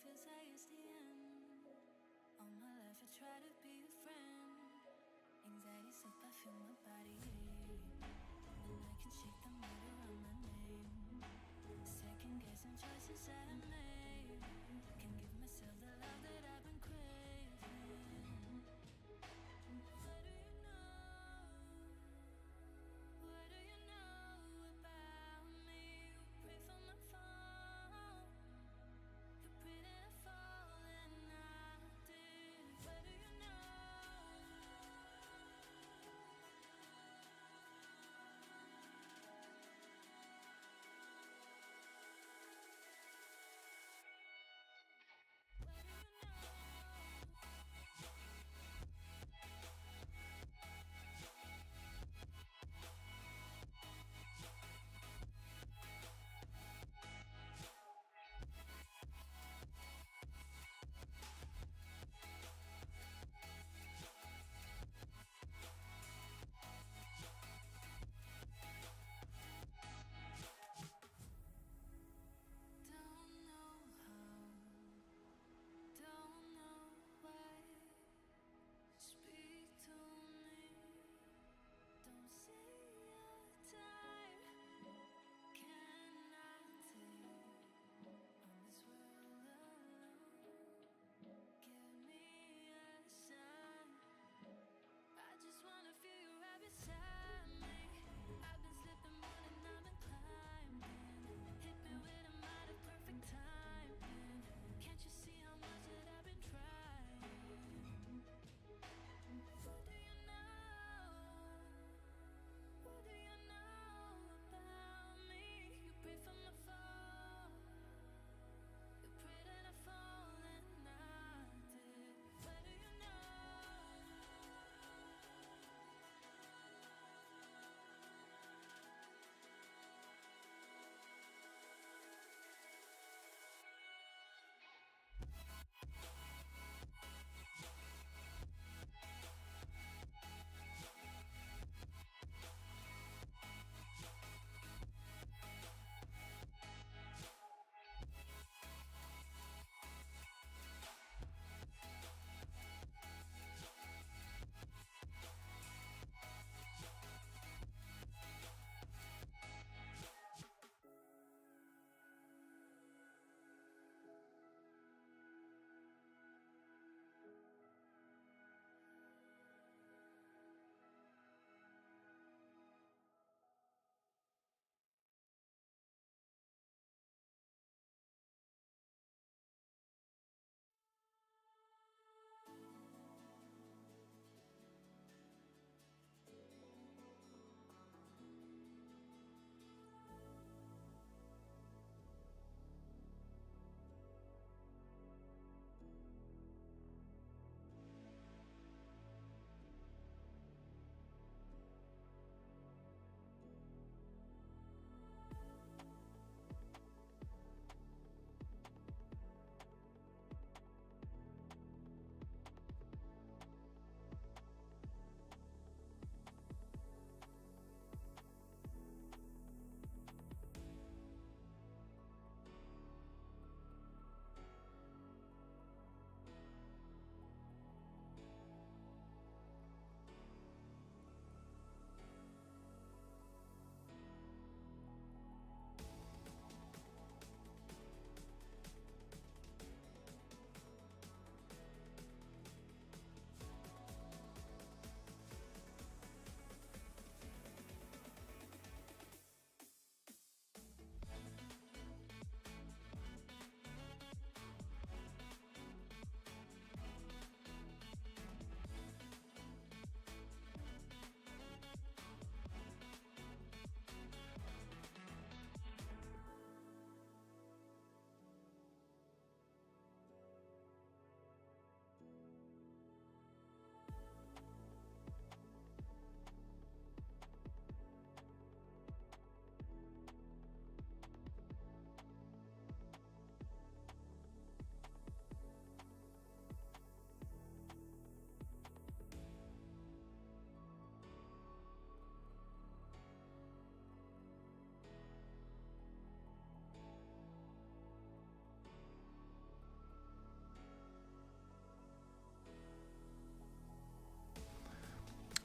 feels like it's the end. All my life I try to be a friend. Anxiety slip, I feel my body ache, and I can shake the mood around my name. Second guessing choices that I made. Can't give myself the love that I've been craving. What do you know? What do you know about me? You pray for my phone. You pray that I fall and I did. What do you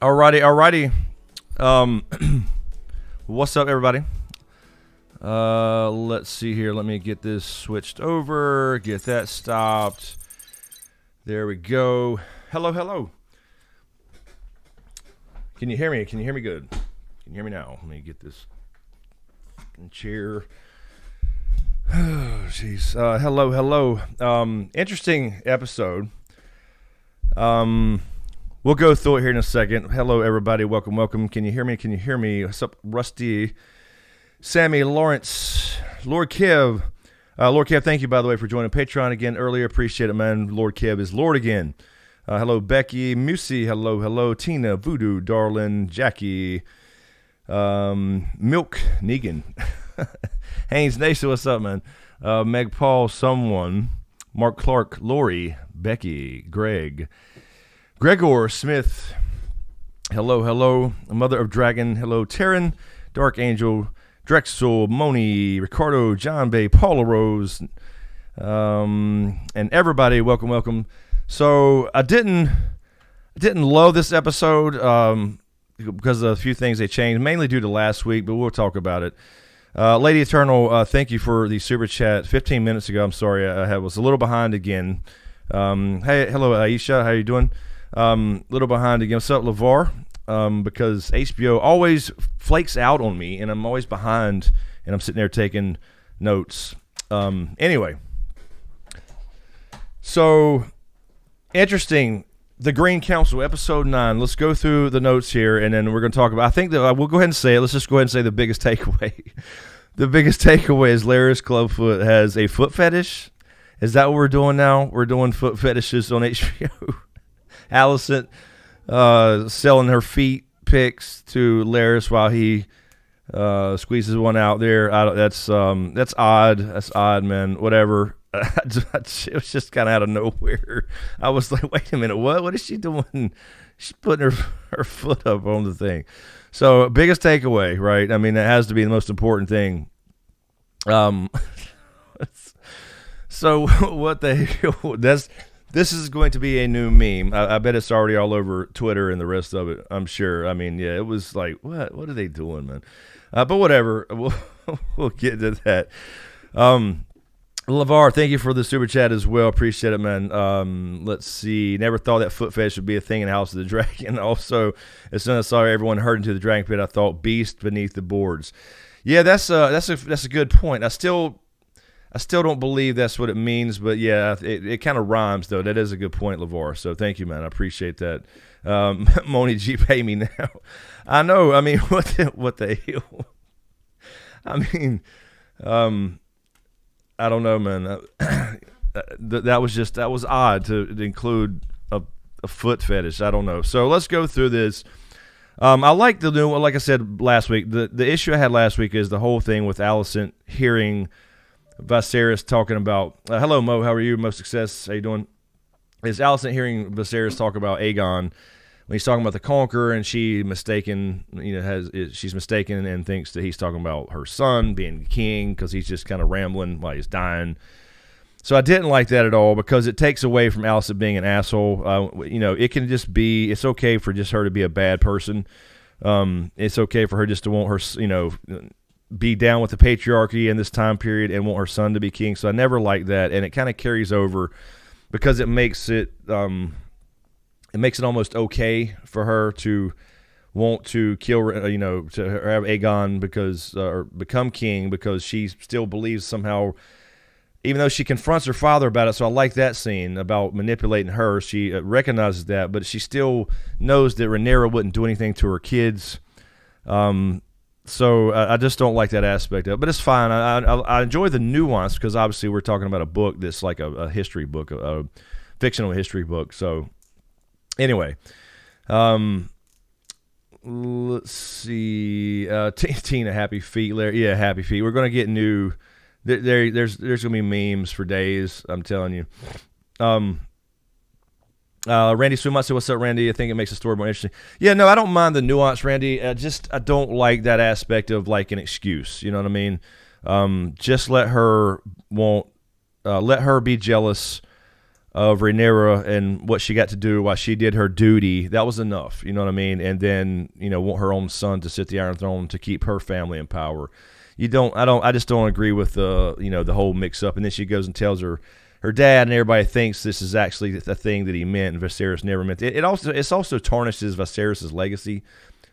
Alrighty. What's up, everybody? Let's see here. Let me get this switched over. Get that stopped. There we go. Hello. Can you hear me? Can you hear me good? Can you hear me now? Let me get this chair. Oh, jeez. Hello. Interesting episode. We'll go through it here in a second. Hello, everybody. Welcome. Can you hear me? What's up, Rusty? Sammy, Lawrence, Lord Kev. Lord Kev, thank you, by the way, for joining Patreon again earlier. Appreciate it, man. Lord Kev is Lord again. Hello, Becky, Musi. Hello. Tina, Voodoo, Darlin, Jackie, Milk, Negan. Haynes Nation, what's up, man? Meg Paul, someone. Mark Clark, Lori, Becky, Greg. Gregor Smith, hello. Mother of Dragon, hello. Taryn, Dark Angel, Drexel, Moni, Ricardo, John Bay, Paula Rose, and everybody, welcome. So I didn't love this episode because of a few things they changed, mainly due to last week, but we'll talk about it. Lady Eternal, thank you for the super chat 15 minutes ago. I'm sorry, I was a little behind again. Hey, hello, Aisha, how you doing? Little behind again. What's up, LeVar? Because HBO always flakes out on me, and I'm always behind, and I'm sitting there taking notes. Anyway, so interesting. The Green Council, episode 9. Let's go through the notes here, and then we're going to talk about. I think that we'll go ahead and say it. Let's just go ahead and say the biggest takeaway. The biggest takeaway is Larys Clubfoot has a foot fetish. Is that what we're doing now? We're doing foot fetishes on HBO. Alicent selling her feet pics to Larys while he squeezes one out there. That's odd. That's odd, man. Whatever. It was just kind of out of nowhere. I was like, wait a minute, what is she doing? She's putting her foot up on the thing. So biggest takeaway, right? I mean, that has to be the most important thing. So what the hell? This is going to be a new meme. I bet it's already all over Twitter and the rest of it, I'm sure. I mean, yeah, it was like, what are they doing, man? But whatever. We'll get to that. LeVar, thank you for the super chat as well. Appreciate it, man. Let's see. Never thought that foot fetish would be a thing in House of the Dragon. Also, as soon as I saw everyone herd into the dragon pit, I thought beast beneath the boards. Yeah, that's a good point. I still don't believe that's what it means, but yeah, it kind of rhymes, though. That is a good point, LeVar. So thank you, man. I appreciate that. Moni G, pay me now. I know. I mean, what the hell? I mean, I don't know, man. That was odd to include a foot fetish. I don't know. So let's go through this. I like the new one. Like I said last week, the issue I had last week is the whole thing with Alicent hearing Viserys talking about, hello, Mo, how are you? Mo Success, how you doing? Is Alicent hearing Viserys talk about Aegon when he's talking about the Conqueror, and she's mistaken and thinks that he's talking about her son being king because he's just kind of rambling while he's dying. So I didn't like that at all because it takes away from Alicent being an asshole. It can just be, it's okay for just her to be a bad person. It's okay for her just to want her, be down with the patriarchy in this time period and want her son to be king. So I never liked that, and it kind of carries over because it makes it almost okay for her to want to kill, to have Aegon or become king because she still believes somehow, even though she confronts her father about it. So I like that scene about manipulating her. She recognizes that, but she still knows that Rhaenyra wouldn't do anything to her kids. So I just don't like that aspect of it, but it's fine. I enjoy the nuance because obviously we're talking about a book that's like a history book, a fictional history book. So anyway, let's see. Tina, happy feet, Larry. Yeah, happy feet. We're gonna get new. There's gonna be memes for days. I'm telling you. Randy Sumatsu, what's up, Randy? I think it makes the story more interesting. Yeah, no, I don't mind the nuance, Randy. I don't like that aspect of like an excuse. You know what I mean? Just let her be jealous of Rhaenyra and what she got to do while she did her duty, that was enough. You know what I mean? And then, want her own son to sit the Iron Throne to keep her family in power. I just don't agree with the whole mix up. And then she goes and tells her dad, and everybody thinks this is actually a thing that he meant, and Viserys never meant it. It also tarnishes Viserys' legacy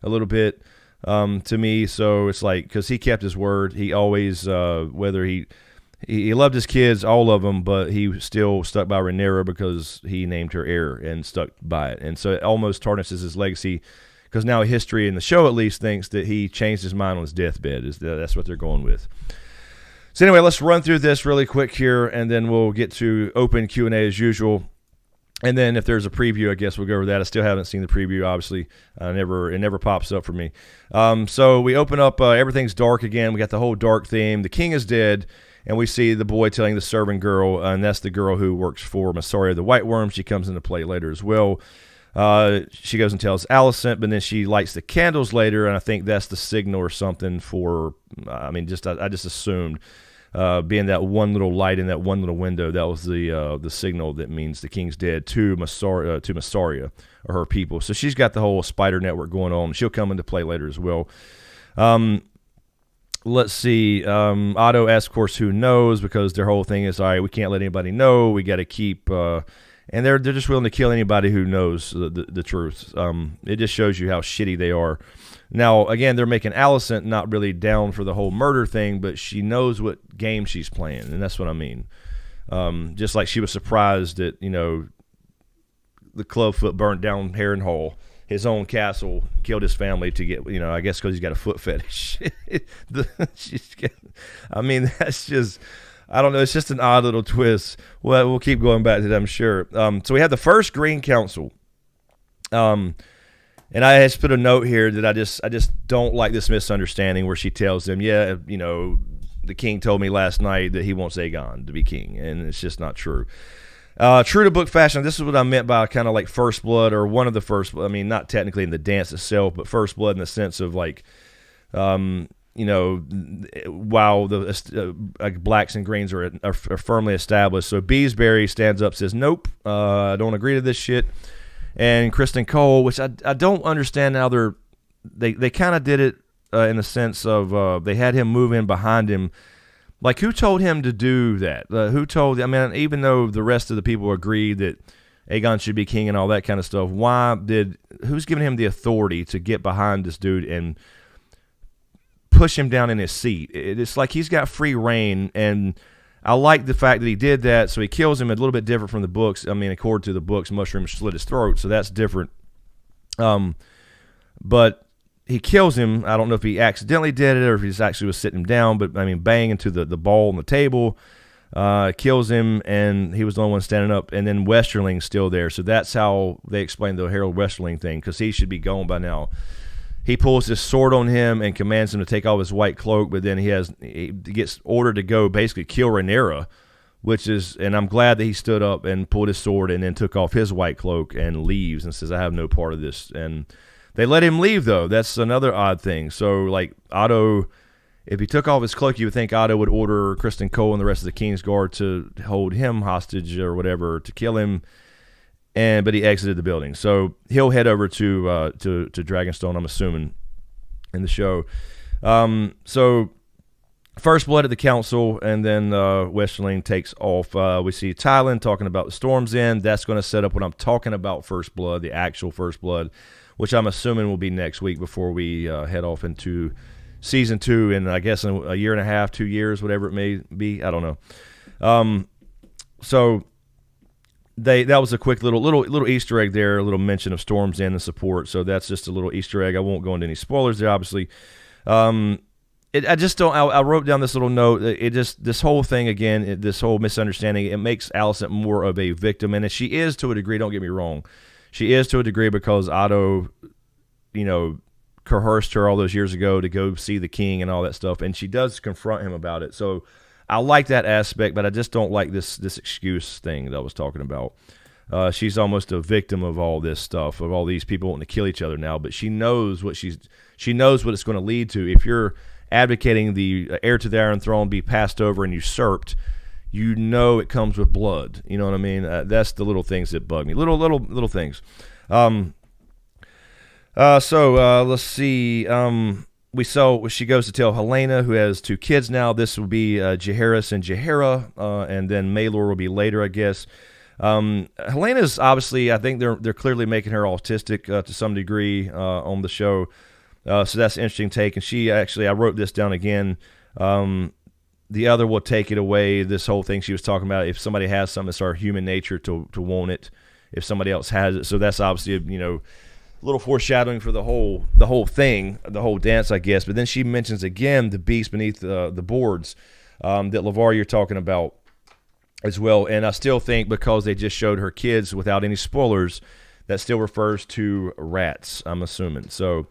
a little bit to me. So it's like, because he kept his word. He always, whether he loved his kids, all of them, but he still stuck by Rhaenyra because he named her heir and stuck by it. And so it almost tarnishes his legacy, because now history, in the show at least, thinks that he changed his mind on his deathbed. That's what they're going with. So anyway, let's run through this really quick here, and then we'll get to open Q&A as usual. And then if there's a preview, I guess we'll go over that. I still haven't seen the preview, obviously. It never pops up for me. So we open up, everything's dark again. We got the whole dark theme. The king is dead, and we see the boy telling the servant girl, and that's the girl who works for Mysaria the White Worm. She comes into play later as well. She goes and tells Alicent, but then she lights the candles later, and I think that's the signal or something for, I just assumed, being that one little light in that one little window, that was the signal that means the king's dead to Mysaria or her people. So she's got the whole spider network going on. She'll come into play later as well. Let's see. Otto asks, of course, who knows, because their whole thing is, all right, we can't let anybody know. We got to keep... and they're just willing to kill anybody who knows the truth. It just shows you how shitty they are. Now, again, they're making Alicent not really down for the whole murder thing, but she knows what game she's playing, and that's what I mean. Just like she was surprised that, the Clubfoot burnt down Harrenhal, his own castle, killed his family to get, I guess because he's got a foot fetish. That's just... I don't know. It's just an odd little twist. Well, we'll keep going back to that, I'm sure. So we have the first Green Council. And I just put a note here that I just don't like this misunderstanding where she tells them, the king told me last night that he wants Aegon to be king. And it's just not true. True to book fashion, this is what I meant by kind of like First Blood, or one of the first, not technically in the dance itself, but First Blood in the sense of like, while the blacks and greens are firmly established. So Beesbury stands up, says, nope, I don't agree to this shit. And Kristen Cole, which I don't understand how they kind of did it in the sense of they had him move in behind him. Like, who told him to do that? Who told, even though the rest of the people agreed that Aegon should be king and all that kind of stuff, who's giving him the authority to get behind this dude and push him down in his seat? It's like he's got free reign, and I like the fact that he did that. So he kills him a little bit different from the books. According to the books, Mushroom slit his throat, so that's different. But he kills him. I don't know if he accidentally did it or if he actually was sitting him down, but bang into the ball on the table, kills him, and he was the only one standing up. And then Westerling's still there, so that's how they explained the Harold Westerling thing, because he should be gone by now. He pulls his sword on him and commands him to take off his white cloak, but then he gets ordered to go basically kill Rhaenyra, and I'm glad that he stood up and pulled his sword and then took off his white cloak and leaves and says, I have no part of this. And they let him leave, though. That's another odd thing. So, like, Otto, if he took off his cloak, you would think Otto would order Kristen Cole and the rest of the Kingsguard to hold him hostage or whatever, to kill him. But he exited the building, so he'll head over to Dragonstone, I'm assuming, in the show. So First Blood at the council, and then Westerling takes off. We see Tylan talking about the Storm's End. That's going to set up what I'm talking about, First Blood, the actual First Blood, which I'm assuming will be next week before we head off into season 2, and I guess in a year and a half, 2 years, whatever it may be. I don't know. So that was a quick little Easter egg there, a little mention of Storm's End and support. So that's just a little Easter egg. I won't go into any spoilers there, obviously. I just don't. I wrote down this little note. This whole thing again, this whole misunderstanding, it makes Alicent more of a victim, and she is to a degree. Don't get me wrong, she is to a degree because Otto, coerced her all those years ago to go see the king and all that stuff, and she does confront him about it. So I like that aspect, but I just don't like this excuse thing that I was talking about. She's almost a victim of all this stuff, of all these people wanting to kill each other now. But she knows what she knows what it's going to lead to. If you're advocating the heir to the Iron Throne be passed over and usurped, you know it comes with blood. You know what I mean? That's the little things that bug me. Little things. So let's see. We saw she goes to tell Helena, who has 2 kids now. This will be Jaehaerys and Jaehaera, and then Maelor will be later, I guess. Helena's obviously, I think they're clearly making her autistic to some degree on the show. So that's an interesting take. And she actually, I wrote this down again. The other will take it away. This whole thing she was talking about, if somebody has something, it's our human nature to want it. If somebody else has it, so that's obviously a little foreshadowing for the whole thing, the whole dance, I guess. But then she mentions again the beast beneath the boards that LeVar you're talking about as well. And I still think because they just showed her kids without any spoilers, that still refers to rats, I'm assuming. So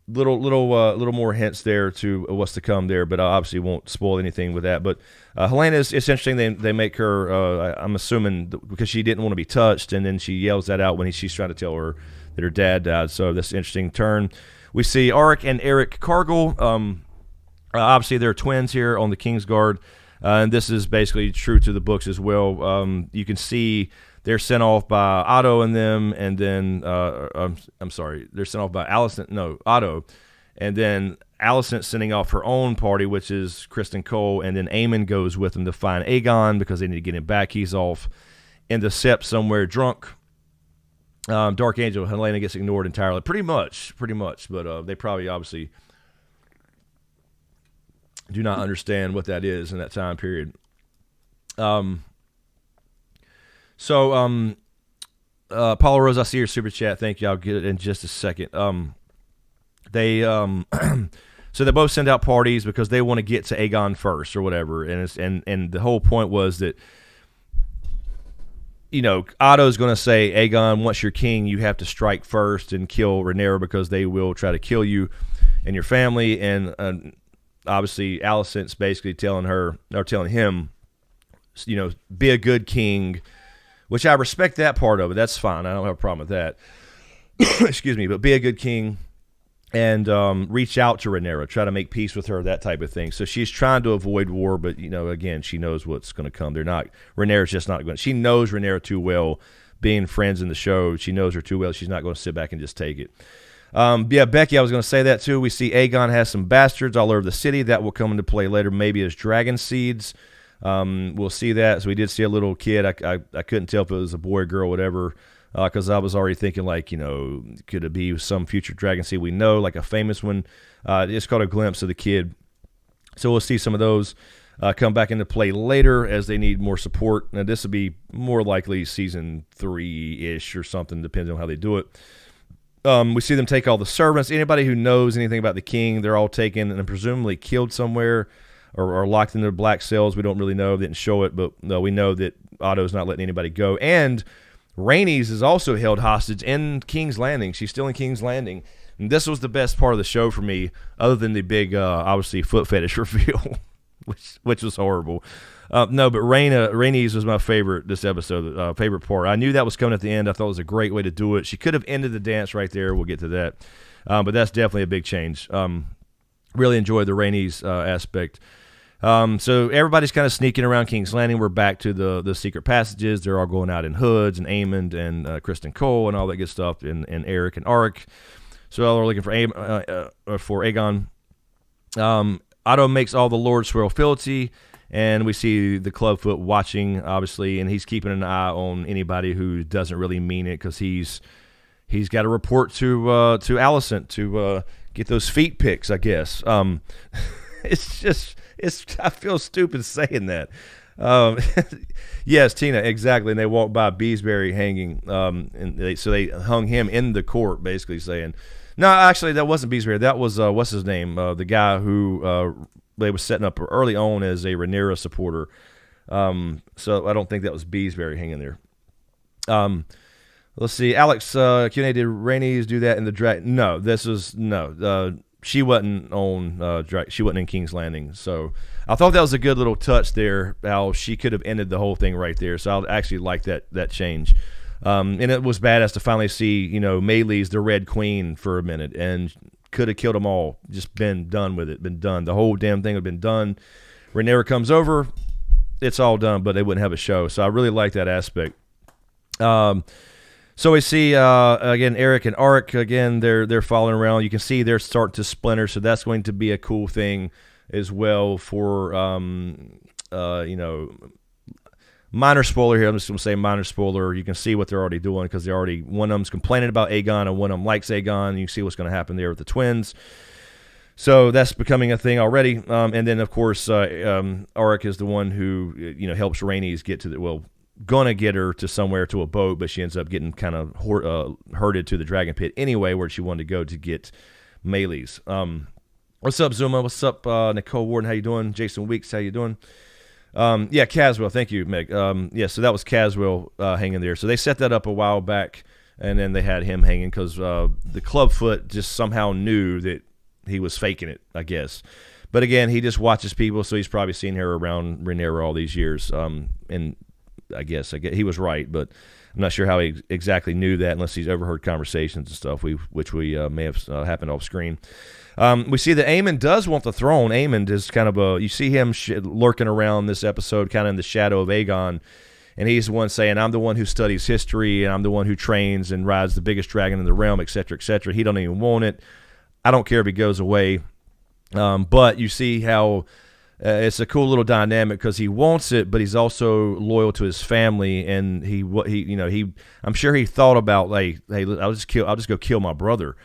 little more hints there to what's to come there, but I obviously won't spoil anything with that. But Helena, it's interesting. They make her, I'm assuming, because she didn't want to be touched, and then she yells that out when she's trying to tell her that her dad died. So that's an interesting turn. We see Arik and Eric Cargill. Obviously, they're twins here on the Kingsguard, and this is basically true to the books as well. You can see they're sent off by Otto and them, and then I'm sorry, they're sent off by Otto, and then Alicent sending off her own party, which is Kristen Cole, and then Aemon goes with them to find Aegon because they need to get him back. He's off in the Sept somewhere drunk. Dark Angel, Helena gets ignored entirely, pretty much, but they probably obviously do not understand what that is in that time period. So, Paula Rose, I see your super chat. Thank you. I'll get it in just a second. So they both send out parties because they want to get to Aegon first or whatever. And the whole point was that, Otto's going to say, Aegon, once you're king, you have to strike first and kill Rhaenyra because they will try to kill you and your family. And obviously, Alicent's basically telling him, be a good king. Which I respect that part of it. That's fine. I don't have a problem with that. Excuse me. But be a good king and reach out to Rhaenyra. Try to make peace with her, that type of thing. So she's trying to avoid war, but, again, she knows what's going to come. Rhaenyra's just not going to. She knows Rhaenyra too well, being friends in the show. She knows her too well. She's not going to sit back and just take it. Becky, I was going to say that too. We see Aegon has some bastards all over the city. That will come into play later, maybe as dragon seeds. We'll see that. So we did see a little kid. I couldn't tell if it was a boy or girl, whatever, because I was already thinking could it be some future dragon seed we know, like a famous one? It's called a glimpse of the kid. So we'll see some of those come back into play later as they need more support. Now this will be more likely season 3-ish or something, depending on how they do it. We see them take all the servants. Anybody who knows anything about the king, they're all taken and presumably killed somewhere. Or locked in their black cells. We don't really know. They didn't show it, but we know that Otto's not letting anybody go. And Rhaenys is also held hostage in King's Landing. She's still in King's Landing. And this was the best part of the show for me, other than the big, obviously, foot fetish reveal, which was horrible. But Rhaenys was my favorite this episode, favorite part. I knew that was coming at the end. I thought it was a great way to do it. She could have ended the dance right there. We'll get to that. But that's definitely a big change. Really enjoyed the Rhaenys aspect. So everybody's kind of sneaking around King's Landing. We're back to the secret passages. They're all going out in hoods, and Aemond and Kristen Cole and all that good stuff, and Eric and Arik. So they're looking for Aegon. Otto makes all the lords swear fealty, and we see the Clubfoot watching, obviously, and he's keeping an eye on anybody who doesn't really mean it because he's got a report to Alicent to get those feet pics, I guess. I feel stupid saying that. Yes, Tina, exactly. And they walked by Beesbury hanging, so they hung him in the court, basically saying, no, actually, that wasn't Beesbury. That was, what's his name? The guy who they was setting up early on as a Rhaenyra supporter. So I don't think that was Beesbury hanging there. Let's see. Alex, Q&A, did Rhaenys do that in the dragon? No, she wasn't on. She wasn't in King's Landing. So I thought that was a good little touch there. How she could have ended the whole thing right there. So I actually like that change. And it was badass to finally see Melee's the Red Queen for a minute, and could have killed them all. Just been done with it. Been done. The whole damn thing had been done. Rhaenyra comes over, it's all done, but they wouldn't have a show. So I really like that aspect. So we see again Eric and Arik again. They're following around. You can see they're starting to splinter. So that's going to be a cool thing as well for minor spoiler here. I'm just going to say minor spoiler. You can see what they're already doing because one of them's complaining about Aegon and one of them likes Aegon. You see what's going to happen there with the twins. So that's becoming a thing already. And then, of course, Arik is the one who, helps Rhaenys get to gonna get her to somewhere to a boat, but she ends up getting kind of herded to the dragon pit anyway, where she wanted to go to get Meleys. What's up, Zuma? What's up, Nicole Warden? How you doing? Jason Weeks, how you doing? Caswell. Thank you, Meg. So that was Caswell hanging there. So they set that up a while back, and then they had him hanging because the Clubfoot just somehow knew that he was faking it, I guess. But again, he just watches people, so he's probably seen her around Rhaenyra all these years. And I guess he was right, but I'm not sure how he exactly knew that unless he's overheard conversations and stuff, which may have happened off screen. We see that Aemon does want the throne. Aemon is kind of you see him lurking around this episode, kind of in the shadow of Aegon, and he's the one saying, I'm the one who studies history, and I'm the one who trains and rides the biggest dragon in the realm, et cetera, et cetera. He don't even want it. I don't care if he goes away. But you see how it's a cool little dynamic because he wants it, but he's also loyal to his family, and I'm sure he thought about hey, I'll just go kill my brother,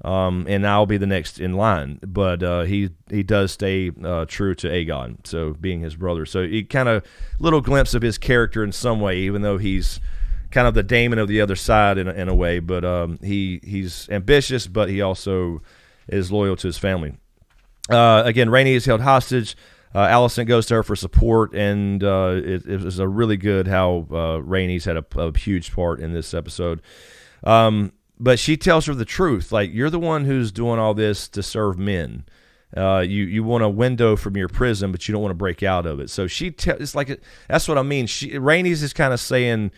and I'll be the next in line. But he does stay true to Aegon, so being his brother. So he kind of little glimpse of his character in some way, even though he's kind of the Daemon of the other side in a way. But he's ambitious, but he also is loyal to his family. Again, Rhaenys is held hostage. Alicent goes to her for support, and it was a really good how Rhaenys had a huge part in this episode. But she tells her the truth. Like, you're the one who's doing all this to serve men. You want a window from your prison, but you don't want to break out of it. So that's what I mean. Rhaenys is kind of saying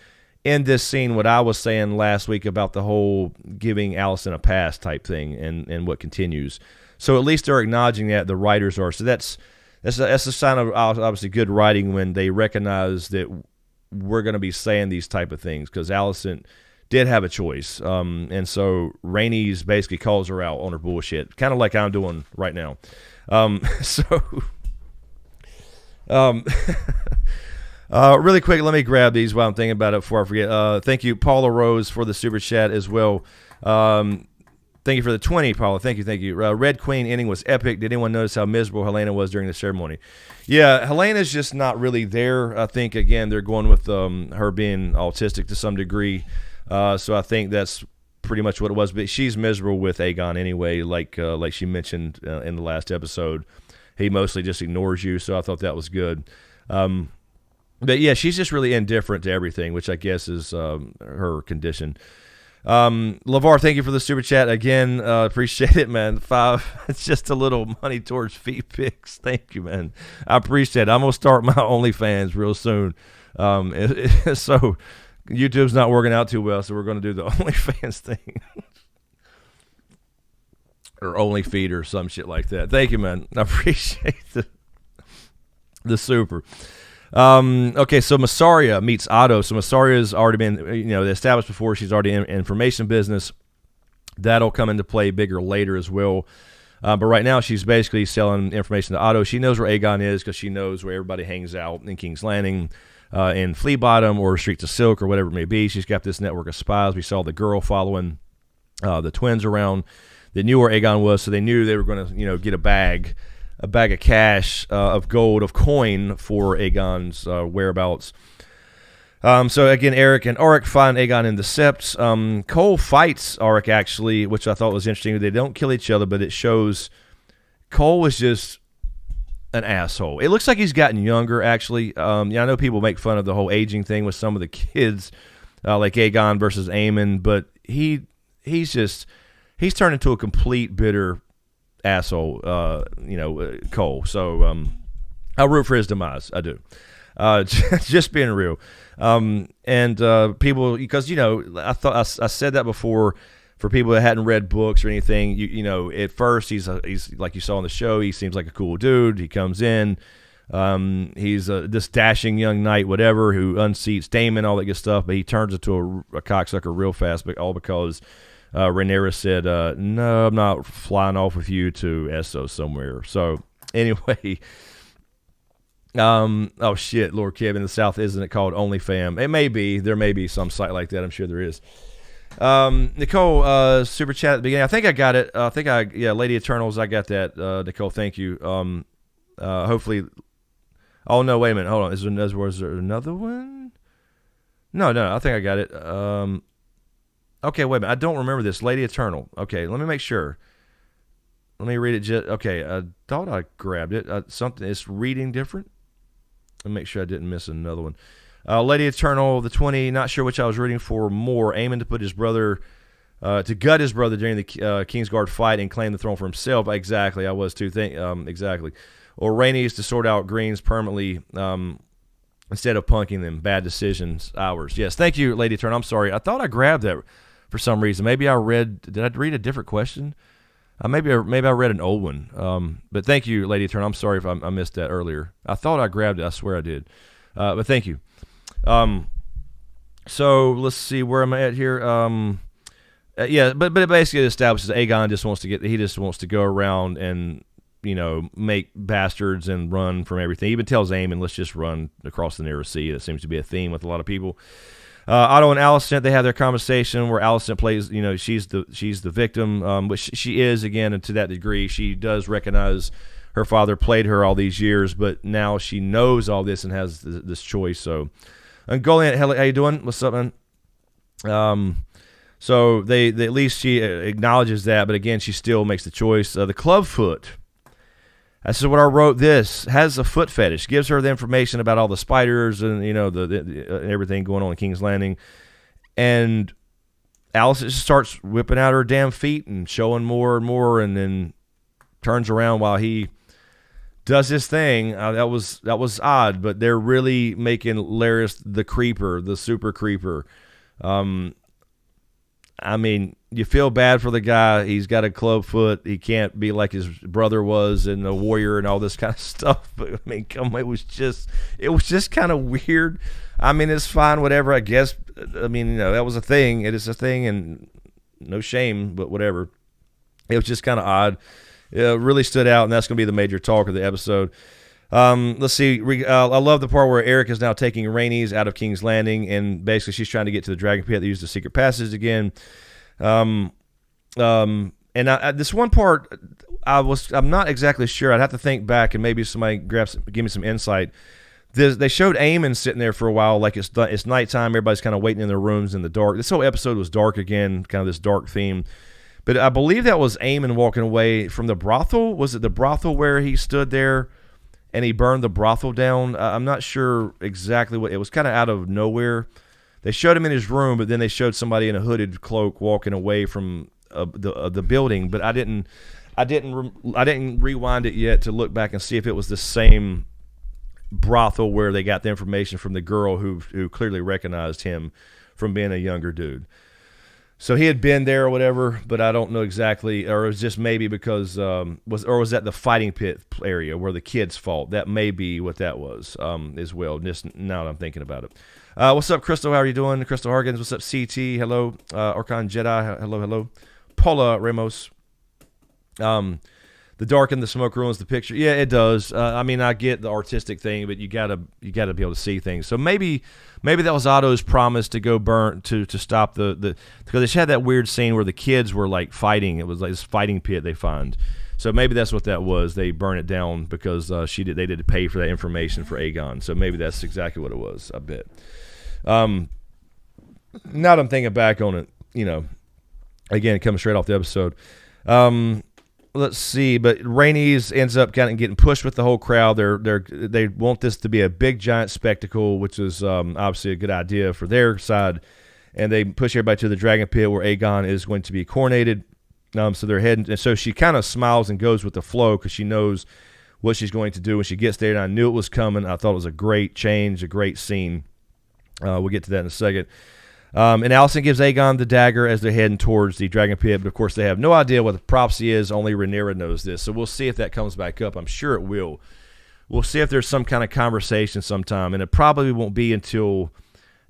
in this scene what I was saying last week about the whole giving Alicent a pass type thing and what continues. So at least they're acknowledging that, the writers are. So that's a sign of obviously good writing when they recognize that we're going to be saying these type of things, because Alicent did have a choice. And so Rhaenys basically calls her out on her bullshit, kind of like I'm doing right now. Really quick, let me grab these while I'm thinking about it before I forget. Thank you, Paula Rose, for the super chat as well. Thank you for the 20, Paula. Thank you. Red Queen ending was epic. Did anyone notice how miserable Helena was during the ceremony? Yeah, Helena's just not really there. I think, again, they're going with her being autistic to some degree. So I think that's pretty much what it was. But she's miserable with Aegon anyway, like she mentioned in the last episode. He mostly just ignores you, so I thought that was good. But yeah, she's just really indifferent to everything, which I guess is her condition. LeVar, thank you for the super chat again. Appreciate it, man. 5. It's just a little money towards feet pics. Thank you, man. I appreciate it. I'm gonna start my OnlyFans real soon. So YouTube's not working out too well, so we're gonna do the OnlyFans thing. Or OnlyFeed or some shit like that. Thank you, man. I appreciate the super. Okay, so Mysaria meets Otto. So Mysaria's already been, established before. She's already in information business. That'll come into play bigger later as well. But right now, she's basically selling information to Otto. She knows where Aegon is because she knows where everybody hangs out in King's Landing, in Flea Bottom, or Streets of Silk, or whatever it may be. She's got this network of spies. We saw the girl following the twins around. They knew where Aegon was, so they knew they were going to, get a bag of cash, of gold, of coin for Aegon's whereabouts. So again, Eric and Arik find Aegon in the Sept. Cole fights Arik, actually, which I thought was interesting. They don't kill each other, but it shows Cole was just an asshole. It looks like he's gotten younger, actually. I know people make fun of the whole aging thing with some of the kids, like Aegon versus Aemon, but he's turned into a complete bitter asshole, Cole. So I root for his demise. I do. Just being real. And people, because I thought I said that before. For people that hadn't read books or anything, at first he's like you saw on the show, he seems like a cool dude. He comes in, He's this dashing young knight, whatever, who unseats Daemon, all that good stuff, but he turns into a cocksucker real fast, but all because Rhaenyra said, no, I'm not flying off with you to Essos somewhere. So, anyway, oh shit, Lord Kib, in the South, isn't it called OnlyFam? It may be. There may be some site like that. I'm sure there is. Nicole, super chat at the beginning. I think I got it. Lady Eternals, I got that. Nicole, thank you. Hopefully, oh no, wait a minute, hold on. Was there another one? No, I think I got it. Okay, wait a minute. I don't remember this. Lady Eternal. Okay, let me make sure. Let me read it. Okay, I thought I grabbed it. Something is reading different. Let me make sure I didn't miss another one. Lady Eternal, the 20. Not sure which I was reading for more. Aiming to put his brother, to gut his brother during the Kingsguard fight and claim the throne for himself. Exactly, I was too. Exactly. Or Rhaenys to sort out Greens permanently instead of punking them. Bad decisions. Ours. Yes, thank you, Lady Eternal. I'm sorry. I thought I grabbed that for some reason. Maybe I read. Did I read a different question? Maybe I read an old one. But thank you, Lady Eternal. I'm sorry if I missed that earlier. I thought I grabbed it. I swear I did. But thank you. So let's see where am I at here. But it basically establishes Aegon just wants to go around and make bastards and run from everything. He even tells Aemon, let's just run across the Narrow Sea. That seems to be a theme with a lot of people. Otto and Alicent, they have their conversation where Alicent plays, she's the victim, which she is, again, and to that degree. She does recognize her father played her all these years, but now she knows all this and has this choice. So, Ungoliant, how you doing? What's up, man? So they at least she acknowledges that, but again, she still makes the choice. The Clubfoot. This is what I wrote. This has a foot fetish. Gives her the information about all the spiders and the everything going on in King's Landing, and Alice just starts whipping out her damn feet and showing more and more, and then turns around while he does his thing. That was odd, but they're really making Larys the creeper, the super creeper. I mean, you feel bad for the guy. He's got a club foot. He can't be like his brother was and a warrior and all this kind of stuff. But I mean, it was just kind of weird. I mean, it's fine, whatever, I guess. I mean, that was a thing. It is a thing, and no shame, but whatever. It was just kind of odd. It really stood out, and that's going to be the major talk of the episode. Let's see. I love the part where Eric is now taking Rhaenys out of King's Landing, and basically she's trying to get to the Dragon Pit. They use the secret passage again. And this one part, I'm not exactly sure. I'd have to think back, and maybe somebody give me some insight. They showed Aemon sitting there for a while, like it's nighttime. Everybody's kind of waiting in their rooms in the dark. This whole episode was dark again, kind of this dark theme. But I believe that was Aemon walking away from the brothel. Was it the brothel where he stood there and he burned the brothel down? I'm not sure exactly what. It was kind of out of nowhere. They showed him in his room, but then they showed somebody in a hooded cloak walking away from the building. But I didn't rewind it yet to look back and see if it was the same brothel where they got the information from the girl who clearly recognized him from being a younger dude. So he had been there or whatever, but I don't know exactly, or it was just maybe because was that the fighting pit area where the kids fought? That may be what that was as well. Just now that I'm thinking about it. What's up, Crystal? How are you doing? Crystal Harkins. What's up, CT? Hello. Archon Jedi. Hello. Paula Ramos. The dark and the smoke ruins the picture. Yeah, it does. I mean, I get the artistic thing, but you gotta be able to see things. So maybe that was Otto's promise to go burn to stop the because they had that weird scene where the kids were like fighting. It was like this fighting pit they find. So maybe that's what that was. They burn it down because they did pay for that information for Aegon. So maybe that's exactly what it was. I bet. Now that I'm thinking back on it, again, it comes straight off the episode. Let's see, but Rhaenys ends up kind of getting pushed with the whole crowd. They want this to be a big giant spectacle, which is obviously a good idea for their side, and they push everybody to the Dragon Pit where Aegon is going to be coronated. So they're heading, and so she kind of smiles and goes with the flow because she knows what she's going to do when she gets there. And I knew it was coming. I thought it was a great change, a great scene. We'll get to that in a second. And Alicent gives Aegon the dagger as they're heading towards the Dragon Pit, but of course they have no idea what the prophecy is. Only Rhaenyra knows this, so we'll see if that comes back up. I'm sure it will. we'll see if there's some kind of conversation sometime, and it probably won't be until,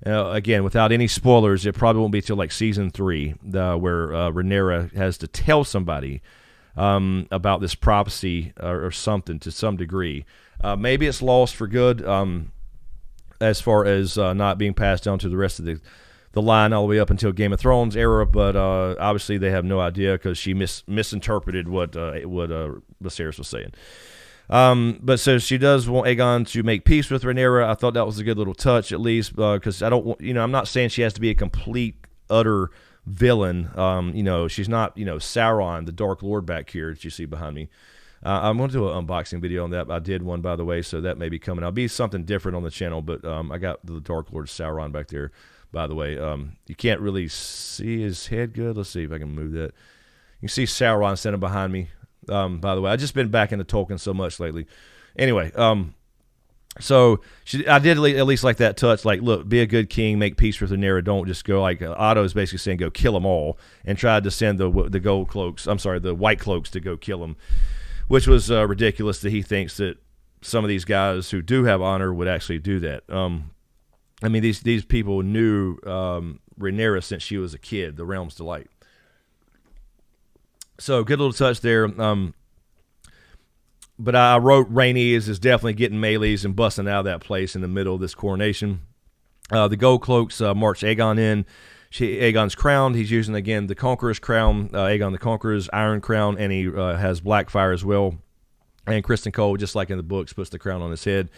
again, without any spoilers, it probably won't be until like season 3, where Rhaenyra has to tell somebody about this prophecy or something to some degree. Maybe it's lost for good, as far as not being passed down to the rest of the line all the way up until Game of Thrones era, but obviously they have no idea because she misinterpreted what Viserys was saying. But so she does want Aegon to make peace with Rhaenyra. I thought that was a good little touch, at least, because I don't want, I'm not saying she has to be a complete, utter villain. She's not, Sauron, the Dark Lord back here that you see behind me. I'm going to do an unboxing video on that. I did one, by the way, so that may be coming. I'll be something different on the channel, but I got the Dark Lord Sauron back there, by the way. You can't really see his head good. Let's see if I can move that. You can see Sauron standing behind me, by the way. I've just been back into Tolkien so much lately. Anyway, so I did at least like that touch. Like, look, be a good king, make peace with Rhaenyra. Don't just go like Otto's basically saying, go kill them all, and tried to send the white cloaks to go kill them, which was ridiculous that he thinks that some of these guys who do have honor would actually do that. I mean, these people knew Rhaenyra since she was a kid, the Realm's Delight. So good little touch there. But I wrote Rhaenys is definitely getting melees and busting out of that place in the middle of this coronation. The gold cloaks march Aegon in. Aegon's crowned. He's using, again, the Conqueror's crown, Aegon the Conqueror's iron crown, and he has Blackfire as well. And Kristen Cole, just like in the books, puts the crown on his head.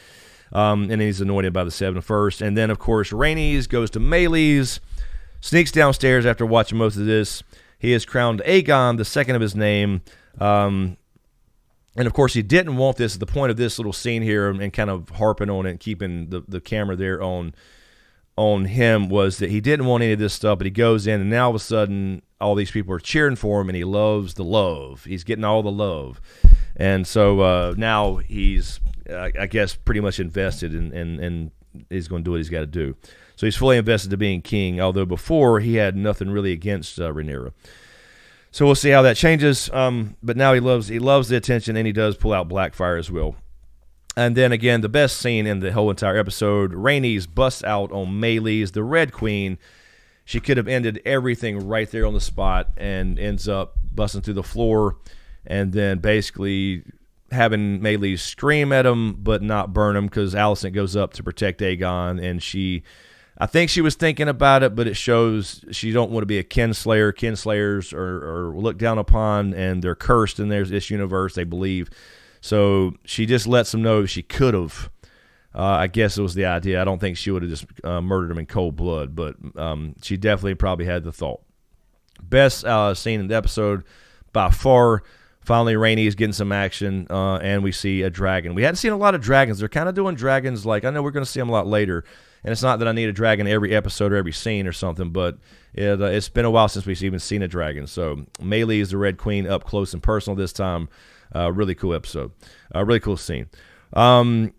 And he's anointed by the Seven First. And then, of course, Rhaenys goes to melees, sneaks downstairs after watching most of this. He is crowned Aegon, the second of his name. And, of course, he didn't want this. The point of this little scene here and kind of harping on it and keeping the camera there on him was that he didn't want any of this stuff, but he goes in, and now all of a sudden all these people are cheering for him, and he loves the love. He's getting all the love. And so now he's, I guess, pretty much invested and he's going to do what he's got to do. So he's fully invested to being king, although before he had nothing really against Rhaenyra. So we'll see how that changes. But now he loves the attention, and he does pull out Blackfire as well. And then again, the best scene in the whole entire episode, Rhaenys busts out on Melees, the Red Queen. She could have ended everything right there on the spot and ends up busting through the floor and then basically having Melees scream at him but not burn him because Alicent goes up to protect Aegon, and I think she was thinking about it, but it shows she don't want to be a kinslayer. Kinslayers are looked down upon, and they're cursed in this universe, they believe. So she just lets them know she could have. I guess it was the idea. I don't think she would have just murdered him in cold blood, but she definitely probably had the thought. Best scene in the episode by far. Finally, Rhaenys getting some action, and we see a dragon. We hadn't seen a lot of dragons. They're kind of doing dragons like, I know we're going to see them a lot later, and it's not that I need a dragon every episode or every scene or something, but it's been a while since we've even seen a dragon. So Melees is the Red Queen up close and personal this time. Really cool episode. Really cool scene. See,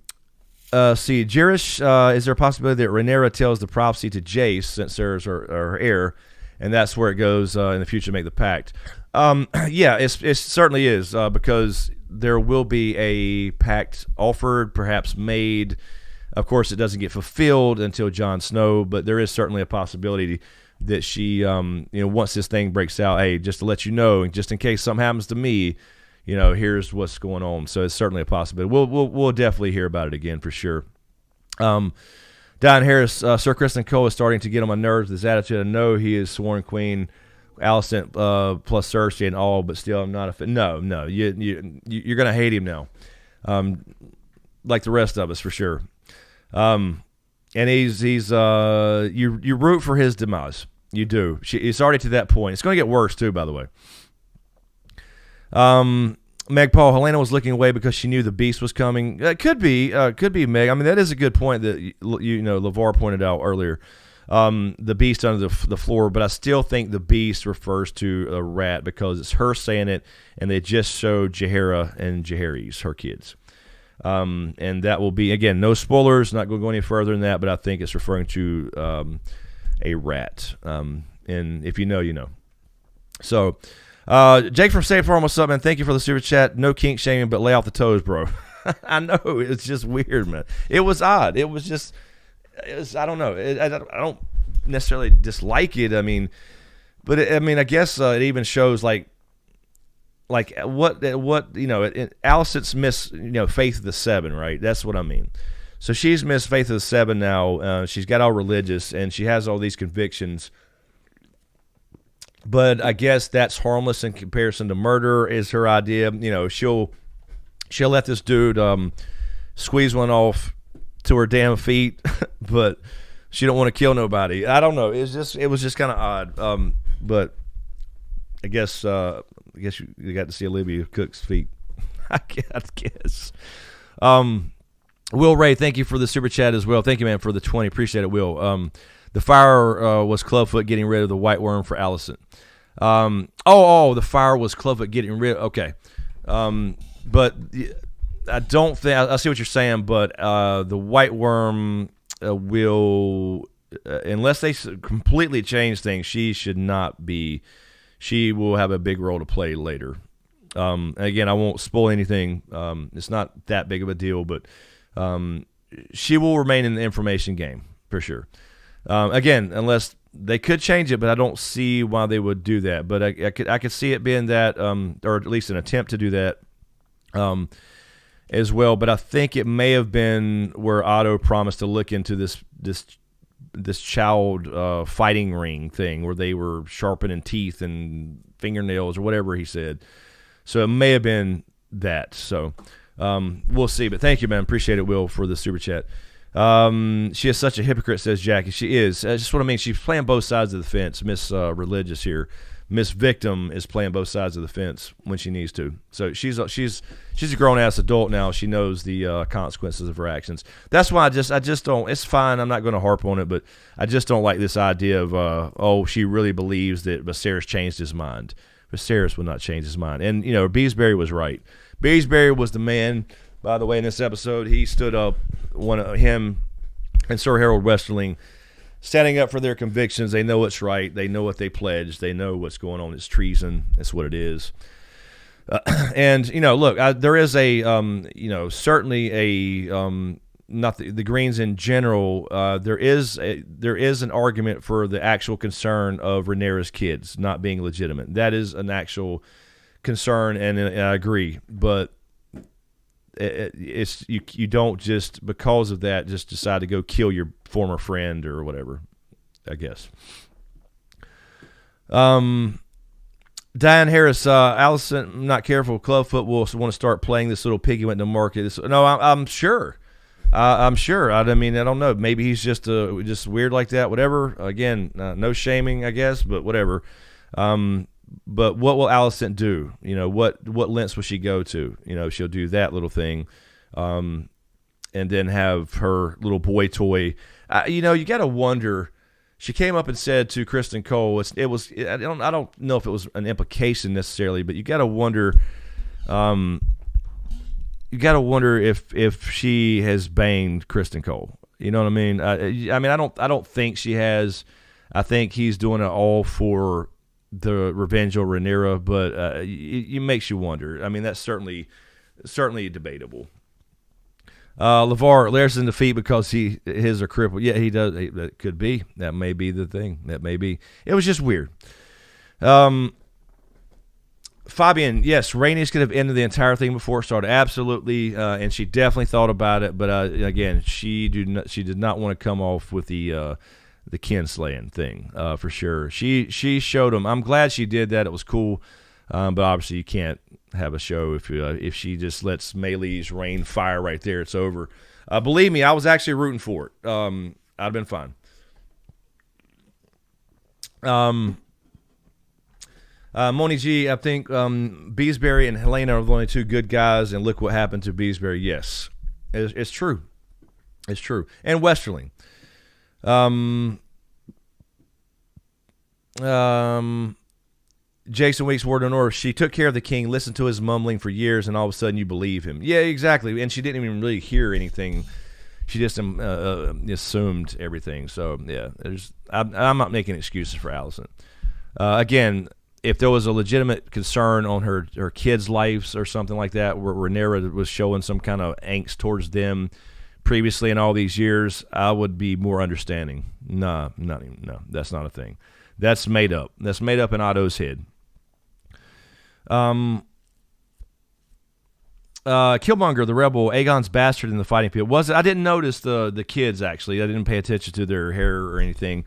Jerish, is there a possibility that Rhaenyra tells the prophecy to Jace, since there's her heir, and that's where it goes in the future to make the pact? Yeah, it certainly is, because there will be a pact offered, perhaps made. Of course, it doesn't get fulfilled until Jon Snow, but there is certainly a possibility that she, once this thing breaks out, hey, just to let you know, just in case something happens to me, here's what's going on. So it's certainly a possibility. We'll definitely hear about it again for sure. Diane Harris, Sir Kristen Cole is starting to get on my nerves with his attitude. I know he is sworn queen, Alicent plus Cersei and all, but still I'm not a fan. No, you're gonna hate him now, like the rest of us for sure. And he's you root for his demise. You do. It's already to that point. It's going to get worse too, by the way. Meg Paul, Helena was looking away because she knew the beast was coming. Could be Meg. I mean, that is a good point that LeVar pointed out earlier. The beast under the floor, but I still think the beast refers to a rat because it's her saying it, and they just showed Jaehaera and Jaehaerys, her kids. And that will be, again, no spoilers, not going to go any further than that, but I think it's referring to a rat. And if you know, you know. So, Jake from State Farm, what's up, man? Thank you for the super chat. No kink shaming, but lay off the toes, bro. I know, it's just weird, man. It was odd. It was I don't know. I don't necessarily dislike it. I mean, but I guess it even shows like what Alicent's missed, Faith of the Seven, right? That's what I mean. So she's missed Faith of the Seven now. She's got all religious, and she has all these convictions. But I guess that's harmless in comparison to murder is her idea. She'll let this dude squeeze one off to her damn feet, but she don't want to kill nobody. I don't know. It was just kind of odd. But I guess you got to see Olivia Cook's feet. I guess. Will Ray, thank you for the super chat as well. Thank you, man, for the 20. Appreciate it, Will. The fire was Clubfoot getting rid of the White Worm for Alicent. The fire was Clubfoot getting rid of. Okay. But I don't think I see what you're saying. But the White Worm will, unless they completely change things, she should not be. She will have a big role to play later. Again, I won't spoil anything. It's not that big of a deal, but she will remain in the information game for sure. Again, unless they could change it, but I don't see why they would do that. But I could see it being that, or at least an attempt to do that, as well. But I think it may have been where Otto promised to look into this child fighting ring thing where they were sharpening teeth and fingernails or whatever he said. So it may have been that. So we'll see. But thank you, man. Appreciate it, Will, for the super chat. She is such a hypocrite, says Jackie. She is. That's just what I mean. She's playing both sides of the fence. Miss Religious here. Miss Victim is playing both sides of the fence when she needs to. So she's a grown ass adult now. She knows the consequences of her actions. That's why I just don't. It's fine. I'm not going to harp on it, but I just don't like this idea of she really believes that Viserys changed his mind. Viserys would not change his mind. And Beesbury was right. Beesbury was the man. By the way, in this episode, he stood up. Him and Sir Harold Westerling standing up for their convictions. They know it's right. They know what they pledged. They know what's going on. It's treason. That's what it is. And look, there is a certainly a not the Greens in general. There is an argument for the actual concern of Rhaenyra's kids not being legitimate. That is an actual concern, and I agree. But it's you don't just because of that just decide to go kill your former friend or whatever, I guess. Diane Harris, Alicent, not careful, Clubfoot will want to start playing this little piggy went to market. I'm sure. I'm sure. I mean, I don't know. Maybe he's just weird like that. Whatever. Again, no shaming, I guess, but whatever. But what will Alicent do? What lengths will she go to? She'll do that little thing, and then have her little boy toy. You got to wonder. She came up and said to Kristen Cole, I don't know if it was an implication necessarily, but you got to wonder. You got to wonder if she has banged Kristen Cole. You know what I mean? I don't think she has. I think he's doing it all for the revenge of Rhaenyra, but it makes you wonder. I mean, that's certainly debatable. LeVar, Laird's in defeat because his are crippled. Yeah, he does. That could be. That may be the thing. That may be. It was just weird. Fabian, yes, Rhaenys could have ended the entire thing before it started. Absolutely, and she definitely thought about it. But again, she did not want to come off with the kinslaying thing for sure. She showed him. I'm glad she did that. It was cool. But obviously you can't have a show if she just lets Melee's rain fire right there. It's over. Believe me, I was actually rooting for it. I'd have been fine. Moni G, I think Beesbury and Helena are the only two good guys, and look what happened to Beesbury. Yes, it's true. It's true. And Westerling. Jason Weeks, Word on Order. She took care of the king, listened to his mumbling for years, and all of a sudden you believe him. Yeah, exactly. And she didn't even really hear anything. She just assumed everything. So yeah, I'm not making excuses for Alicent. Again, if there was a legitimate concern on her kids' lives or something like that, where Rhaenyra was showing some kind of angst towards them previously in all these years, I would be more understanding. No, that's not a thing. That's made up. That's made up in Otto's head. Killmonger, the rebel, Aegon's bastard in the fighting pit. Was it? I didn't notice the kids, actually. I didn't pay attention to their hair or anything.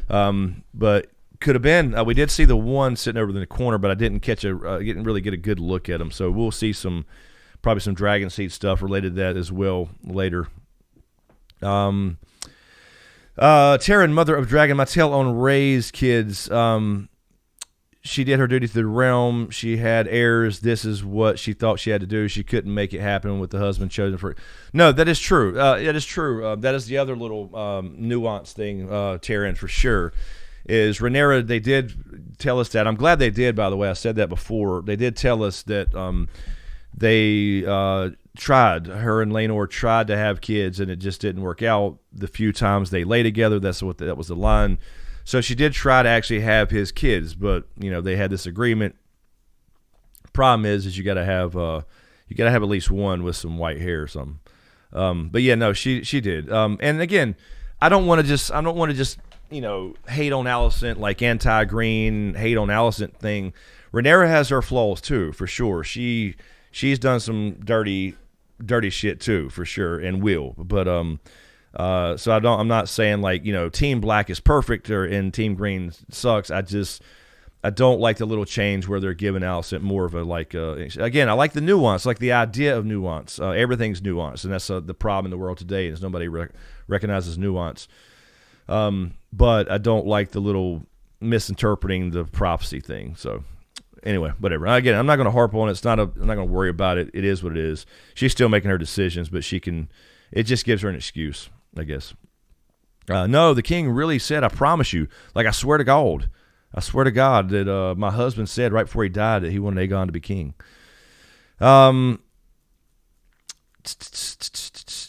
But could have been. We did see the one sitting over in the corner, but I didn't didn't really get a good look at him. So we'll see probably some Dragon Seat stuff related to that as well later. Taryn, mother of Dragon, my tale on Ray's kids. She did her duty to the realm. She had heirs. This is what she thought she had to do. She couldn't make it happen with the husband chosen for. No, that is true. That is true. That is the other little nuance thing, Taryn, for sure. Is Rhaenyra, they did tell us that. I'm glad they did, by the way. I said that before. They did tell us that they tried. Her and Laenor tried to have kids, and it just didn't work out. The few times they lay together, that was the line. So she did try to actually have his kids, but they had this agreement. Problem is you got to have at least one with some white hair or something. But yeah, no, she did. And again, I don't want to just hate on Alicent, like anti-green, hate on Alicent thing. Rhaenyra has her flaws too, for sure. She's done some dirty shit too, for sure, and will. But so I'm not saying like Team Black is perfect and Team Green sucks. I don't like the little change where they're giving Alicent more of a again, I like the nuance, like the idea of nuance. Everything's nuance, and that's the problem in the world today is nobody recognizes nuance. But I don't like the little misinterpreting the prophecy thing. So anyway, whatever. Again, I'm not going to harp on it. I'm not going to worry about it. It is what it is. She's still making her decisions, but it just gives her an excuse, I guess. No, the king really said, I promise you, like I swear to God that my husband said right before he died that he wanted Aegon to be king.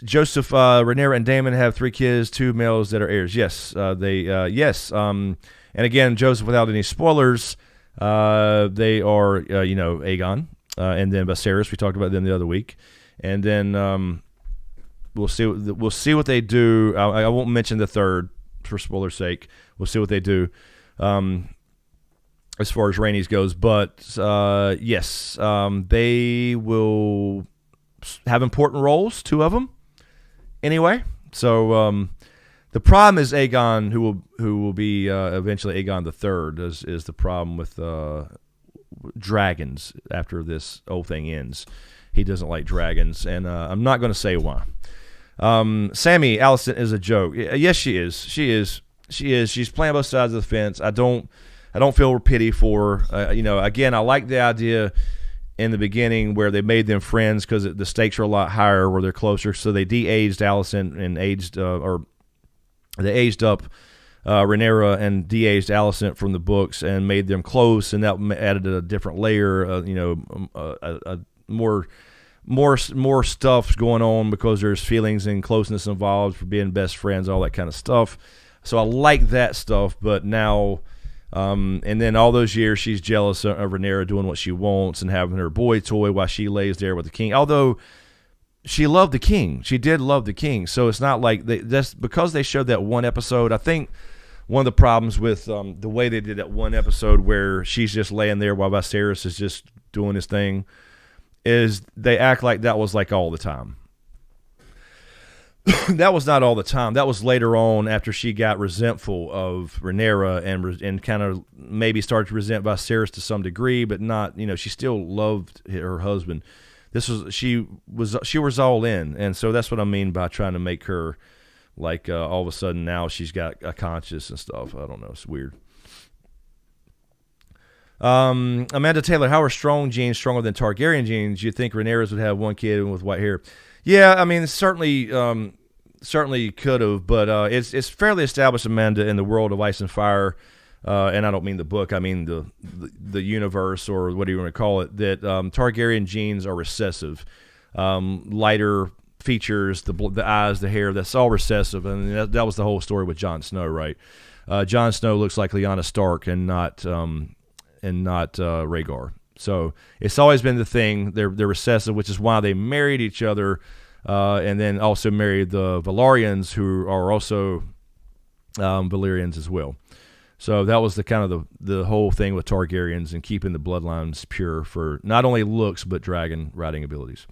Joseph, Rhaenyra, and Daemon have 3 kids, 2 males that are heirs. Yes, yes. And again, Joseph, without any spoilers, they are, Aegon, and then Viserys. We talked about them the other week, and then we'll see what they do. I won't mention the third for spoiler's sake. We'll see what they do as far as Rhaenys goes. But yes, they will have important roles, 2 of them. Anyway, so the problem is Aegon, who will be eventually Aegon III, is the problem with dragons after this whole thing ends. He doesn't like dragons, and I'm not going to say why. Sammy Alicent is a joke. Yes, she is. She is. She's playing both sides of the fence. I don't feel pity for her. Again, I like the idea in the beginning where they made them friends because the stakes are a lot higher where they're closer. So they de-aged Alicent and they aged up Rhaenyra and de-aged Alicent from the books and made them close, and that added a different layer. More stuff going on because there's feelings and closeness involved for being best friends, all that kind of stuff. So I like that stuff, but now, and then all those years she's jealous of Rhaenyra doing what she wants and having her boy toy while she lays there with the king. Although she loved the king, she did love the king. So it's not like that's because they showed that one episode. I think one of the problems with the way they did that one episode where she's just laying there while Viserys is just doing his thing is they act like that was like all the time. That was not all the time. That was later on after she got resentful of Rhaenyra and kind of maybe started to resent Viserys to some degree, but not, she still loved her husband. She was all in, and so that's what I mean by trying to make her like all of a sudden now she's got a conscience and stuff. I don't know. It's weird. Amanda Taylor, how are strong genes stronger than Targaryen genes? You think Rhaenyra's would have one kid with white hair? Yeah, I mean, certainly could have, but it's fairly established, Amanda, in the world of Ice and Fire, and I don't mean the book, I mean the universe, or what do you want to call it, that Targaryen genes are recessive. Lighter features, the eyes, the hair, that's all recessive, and that was the whole story with Jon Snow, right? Jon Snow looks like Lyanna Stark and not Rhaegar. So it's always been the thing. They're recessive, which is why they married each other, and then also married the Velaryons, who are also Valyrians as well. So that was the kind of the whole thing with Targaryens and keeping the bloodlines pure for not only looks but dragon riding abilities.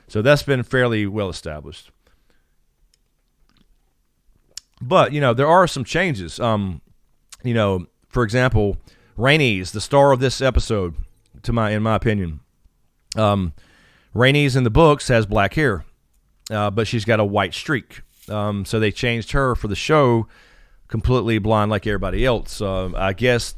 So that's been fairly well established. But there are some changes. For example, Rhaenys, the star of this episode, in my opinion, Rhaenys in the books has black hair, but she's got a white streak. So they changed her for the show, completely blonde like everybody else. I guess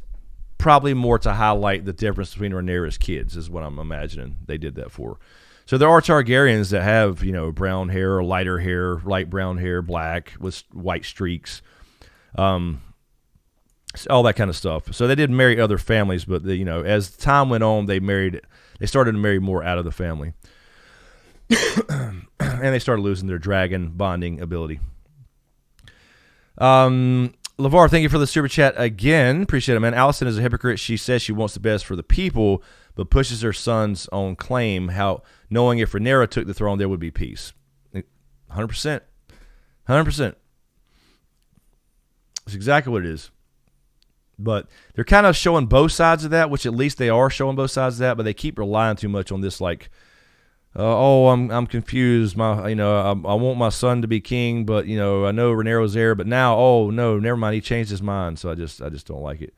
probably more to highlight the difference between Rhaenyra's kids is what I'm imagining they did that for. So there are Targaryens that have brown hair or lighter hair, light brown hair, black with white streaks. All that kind of stuff. So they did marry other families, but as time went on, they started to marry more out of the family. And they started losing their dragon bonding ability. LeVar, thank you for the super chat again. Appreciate it, man. Allison is a hypocrite. She says she wants the best for the people, but pushes her son's own claim, knowing if Rhaenyra took the throne, there would be peace. 100%. 100%. It's exactly what it is. But they're kind of showing both sides of that, which at least they are showing both sides of that, but they keep relying too much on this, I'm confused. I want my son to be king, but I know Rhaenyra's there, but now, oh no, never mind, he changed his mind. So I just don't like it.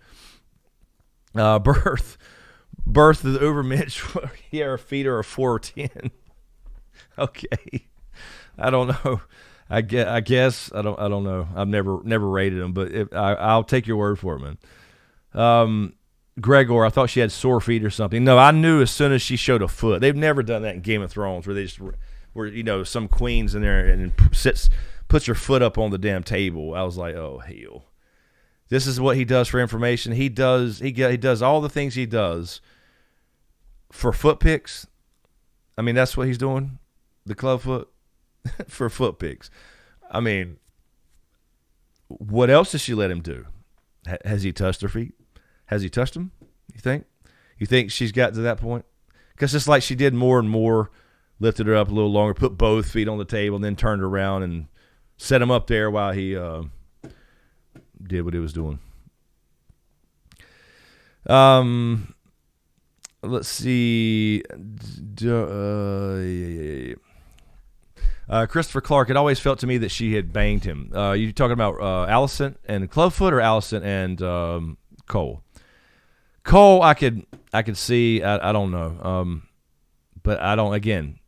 Birth of the Ubermensch. Yeah, her feet are a 4 or 10. Okay, I don't know. I guess I don't know. I've never rated them, but I'll take your word for it, man. Gregor, I thought she had sore feet or something. No, I knew as soon as she showed a foot. They've never done that in Game of Thrones, where they just were some queen's in there and puts her foot up on the damn table. I was like, oh hell, this is what he does for information. He does all the things he does for foot picks. I mean, that's what he's doing, the club foot for foot picks. I mean, what else does she let him do? Has he touched her feet? Has he touched them? You think? You think she's got to that point? Because it's like she did more and more, lifted her up a little longer, put both feet on the table, and then turned around and set him up there while he did what he was doing. Let's see. Christopher Clark, it always felt to me that she had banged him. You talking about Alicent and Clubfoot, or Alicent and Cole? Cole, I could see. I don't know, but I don't. Again,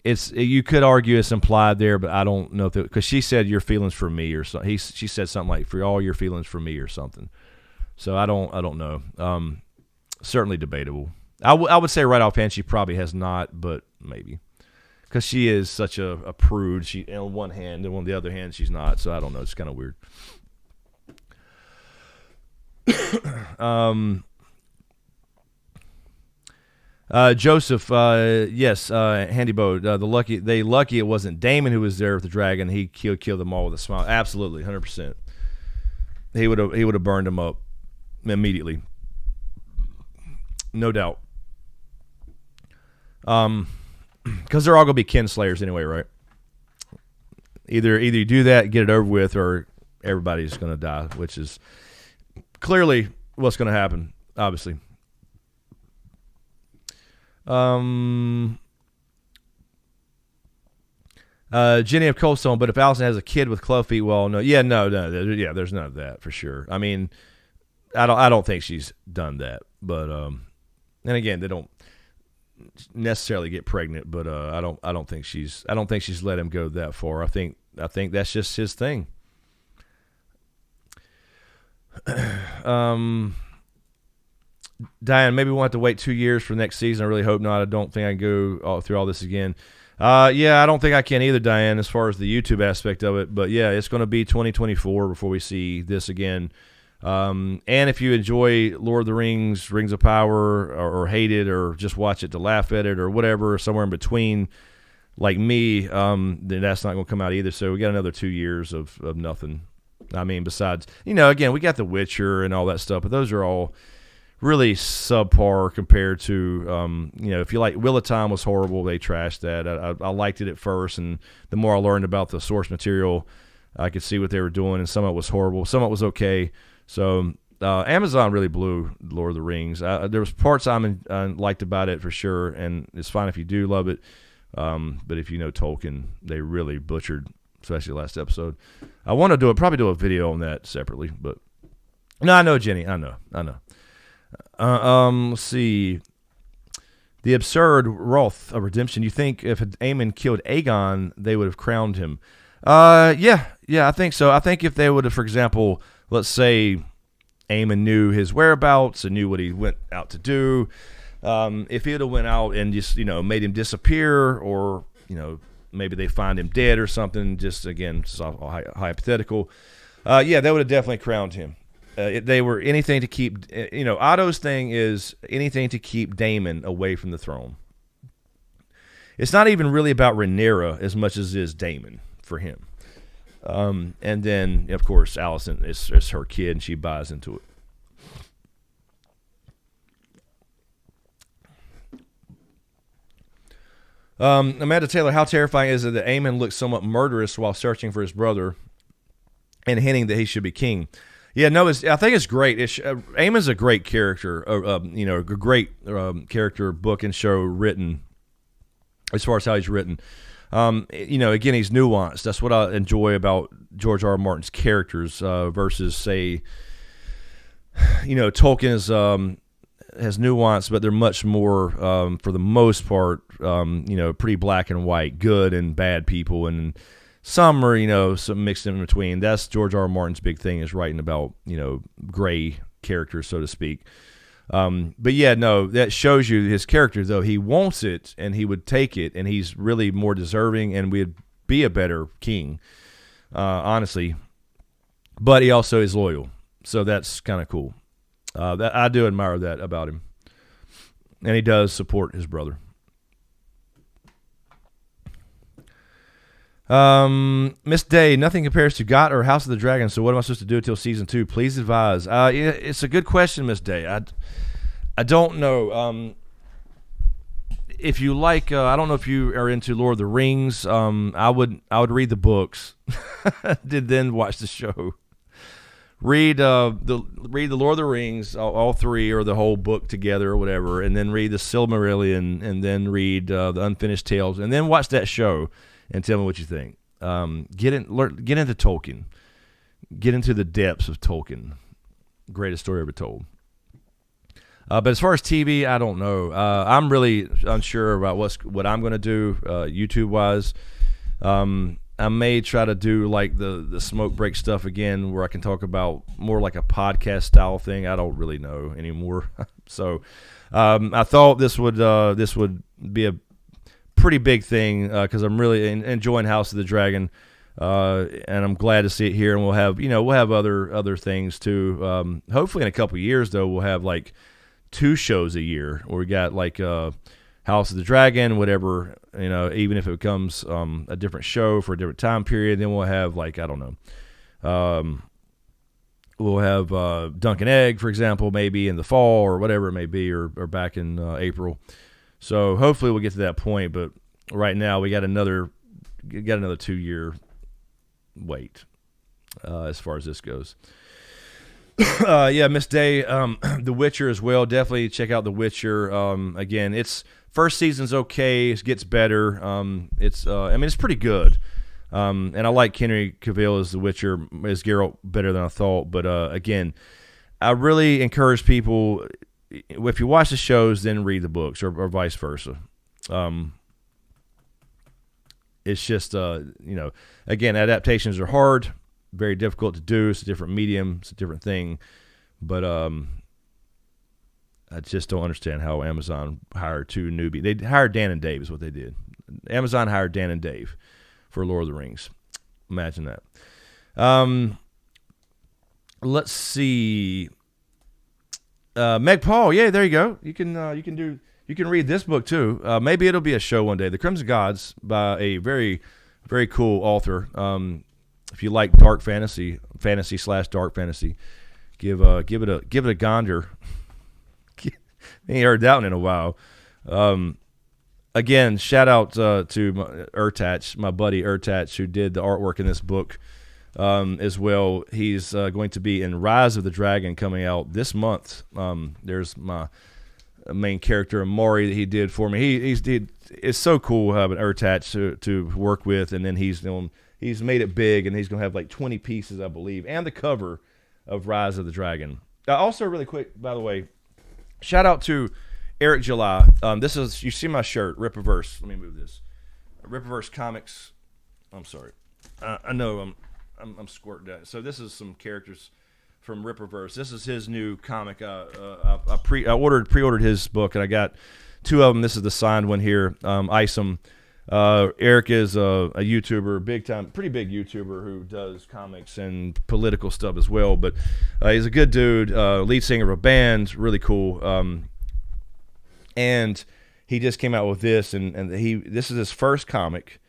you could argue it's implied there, but I don't know because she said your feelings for me or something. She said something like for all your feelings for me or something. So I don't know. Certainly debatable. I would say right offhand she probably has not, but maybe because she is such a prude. She on one hand and on the other hand she's not. So I don't know. It's kind of weird. Joseph, yes, Handy Boat. Lucky it wasn't Daemon who was there with the dragon. He killed them all with a smile. Absolutely, 100%. He would have burned them up immediately, no doubt. Because they're all gonna be kinslayers anyway, right? Either you do that, get it over with, or everybody's gonna die, which is clearly what's going to happen, obviously. Jenny of Coldstone, but if Allison has a kid with club feet, well, no. Yeah, no, there's none of that for sure. I mean, I don't think she's done that, but and again, they don't necessarily get pregnant, but I don't think she's let him go that far. I think that's just his thing. Diane, maybe we'll have to wait 2 years for next season. I really hope not. I don't think I can go through all this again. Yeah, I don't think I can either, Diane, as far as the YouTube aspect of it. But yeah, it's going to be 2024 before we see this again. And if you enjoy Lord of the Rings, Rings of Power, or hate it, or just watch it to laugh at it, or whatever, somewhere in between, like me, then that's not going to come out either. So we got another 2 years of nothing. I mean, besides, again, we got The Witcher and all that stuff, but those are all, really subpar compared to, if you like, Wheel of Time was horrible. They trashed that. I liked it at first, and the more I learned about the source material, I could see what they were doing, and some of it was horrible. Some of it was okay. So Amazon really blew Lord of the Rings. There was parts I liked about it for sure, and it's fine if you do love it. But if you know Tolkien, they really butchered, especially last episode. I want to probably do a video on that separately, but no, I know, Jenny. I know. Let's see. The absurd wrath of redemption. You think if Aemon killed Aegon, they would have crowned him? Yeah, I think so. I think if they would have, for example, let's say Aemon knew his whereabouts and knew what he went out to do. If he would have went out and just, made him disappear, or, maybe they find him dead or something, just, again, just hypothetical. Yeah, they would have definitely crowned him. They were anything to keep, Otto's thing is anything to keep Daemon away from the throne. It's not even really about Rhaenyra as much as it is Daemon for him. And then, of course, Alicent is her kid, and she buys into it. Amanda Taylor, how terrifying is it that Aemon looks somewhat murderous while searching for his brother and hinting that he should be king? Yeah, no, I think it's great. Aemon's a great character, a great character, book and show written, as far as how he's written. Again, he's nuanced. That's what I enjoy about George R. R. Martin's characters versus, say, Tolkien has nuance, but they're much more, for the most part, pretty black and white, good and bad people, and some are, some mixed in between. That's George R. R. Martin's big thing, is writing about, gray characters, so to speak. But yeah, no, that shows you his character, though. He wants it, and he would take it, and he's really more deserving, and would be a better king, honestly. But he also is loyal, so that's kind of cool. That I do admire that about him, and he does support his brother. Miss Day, nothing compares to GOT or House of the Dragon. So what am I supposed to do until season 2? Please advise. It's a good question, Miss Day. I don't know. If you like, I don't know if you are into Lord of the Rings. I would read the books, then watch the show. Read the Lord of the Rings, all three, or the whole book together, or whatever, and then read the Silmarillion, and then read the Unfinished Tales, and then watch that show and tell me what you think. Get into Tolkien. Get into the depths of Tolkien. Greatest story ever told. But as far as TV, I don't know. I'm really unsure about what I'm going to do YouTube-wise. I may try to do like the smoke break stuff again, where I can talk about more like a podcast style thing. I don't really know anymore. So I thought this would be a pretty big thing because I'm really enjoying House of the Dragon, and I'm glad to see it here. And we'll have other things too. Hopefully in a couple of years though, we'll have like 2 shows a year, where we got like House of the Dragon, whatever, even if it becomes a different show for a different time period. Then we'll have like, I don't know, we'll have Dunk and Egg, for example, maybe in the fall or whatever it may be, or back in April. So hopefully we'll get to that point, but right now we got another 2-year wait as far as this goes. Yeah, Miss Day, The Witcher as well. Definitely check out The Witcher. Again, its first season's okay. It gets better. It's pretty good. And I like Henry Cavill as The Witcher, as Geralt, better than I thought. But again, I really encourage people, if you watch the shows, then read the books, or vice versa. It's just, again, adaptations are hard, very difficult to do. It's a different medium. It's a different thing. But I just don't understand how Amazon hired 2 newbies. They hired Dan and Dave is what they did. Amazon hired Dan and Dave for Lord of the Rings. Imagine that. Let's see. Meg Paul, yeah, there you go. You can read this book too. Maybe it'll be a show one day. The Crimson Gods, by a very, very cool author. If you like dark fantasy / dark fantasy, give it a gander. ain't heard that one in a while. Again, shout out to Urtach, my buddy Urtach, who did the artwork in this book as well. He's going to be in Rise of the Dragon coming out this month. There's my main character, Amari, that he did for me. It's so cool having Urtach to work with, and then he's made it big, and he's going to have like 20 pieces, I believe, and the cover of Rise of the Dragon. Also, really quick, by the way, shout out to Eric July. This is, you see my shirt, Rippaverse. Let me move this. Rippaverse Comics. I'm sorry. I know I'm squirting that. So this is some characters from Rippaverse. This is his new comic. I pre-ordered his book, and I got 2 of them. This is the signed one here. Isom. Eric is a YouTuber, pretty big YouTuber who does comics and political stuff as well. But he's a good dude, lead singer of a band, really cool. And he just came out with this, and this is his first comic,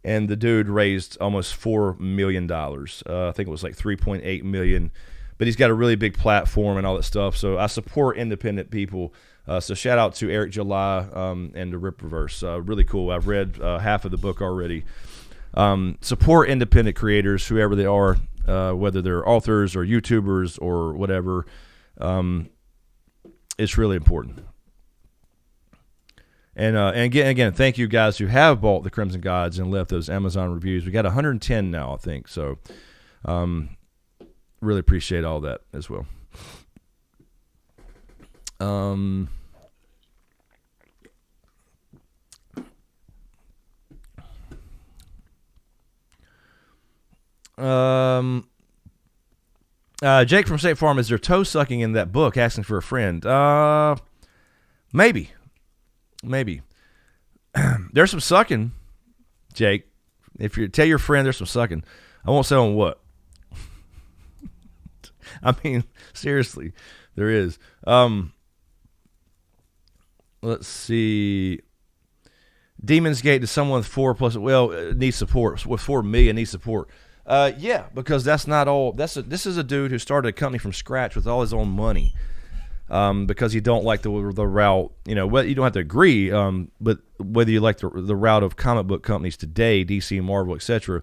and the dude raised almost $4 million. I think it was like $3.8 million. But he's got a really big platform and all that stuff. So I support independent people. So shout out to Eric July and the Rippaverse. Really cool. I've read half of the book already. Support independent creators, whoever they are, whether they're authors or YouTubers or whatever. It's really important. And again, thank you guys who have bought the Crimson Gods and left those Amazon reviews. We got 110 now, I think. So really appreciate all that as well. Jake from State Farm, is there toe sucking in that book? Asking for a friend. Maybe. There's some sucking, Jake. If you tell your friend there's some sucking, I won't say on what. I mean, seriously, there is. Let's see. Demon's Gate to someone with 4+ needs support. With 4 million needs support. Yeah, because that's not all. This is a dude who started a company from scratch with all his own money. Because you don't like the route, you don't have to agree, but whether you like the route of comic book companies today, DC, Marvel, etc.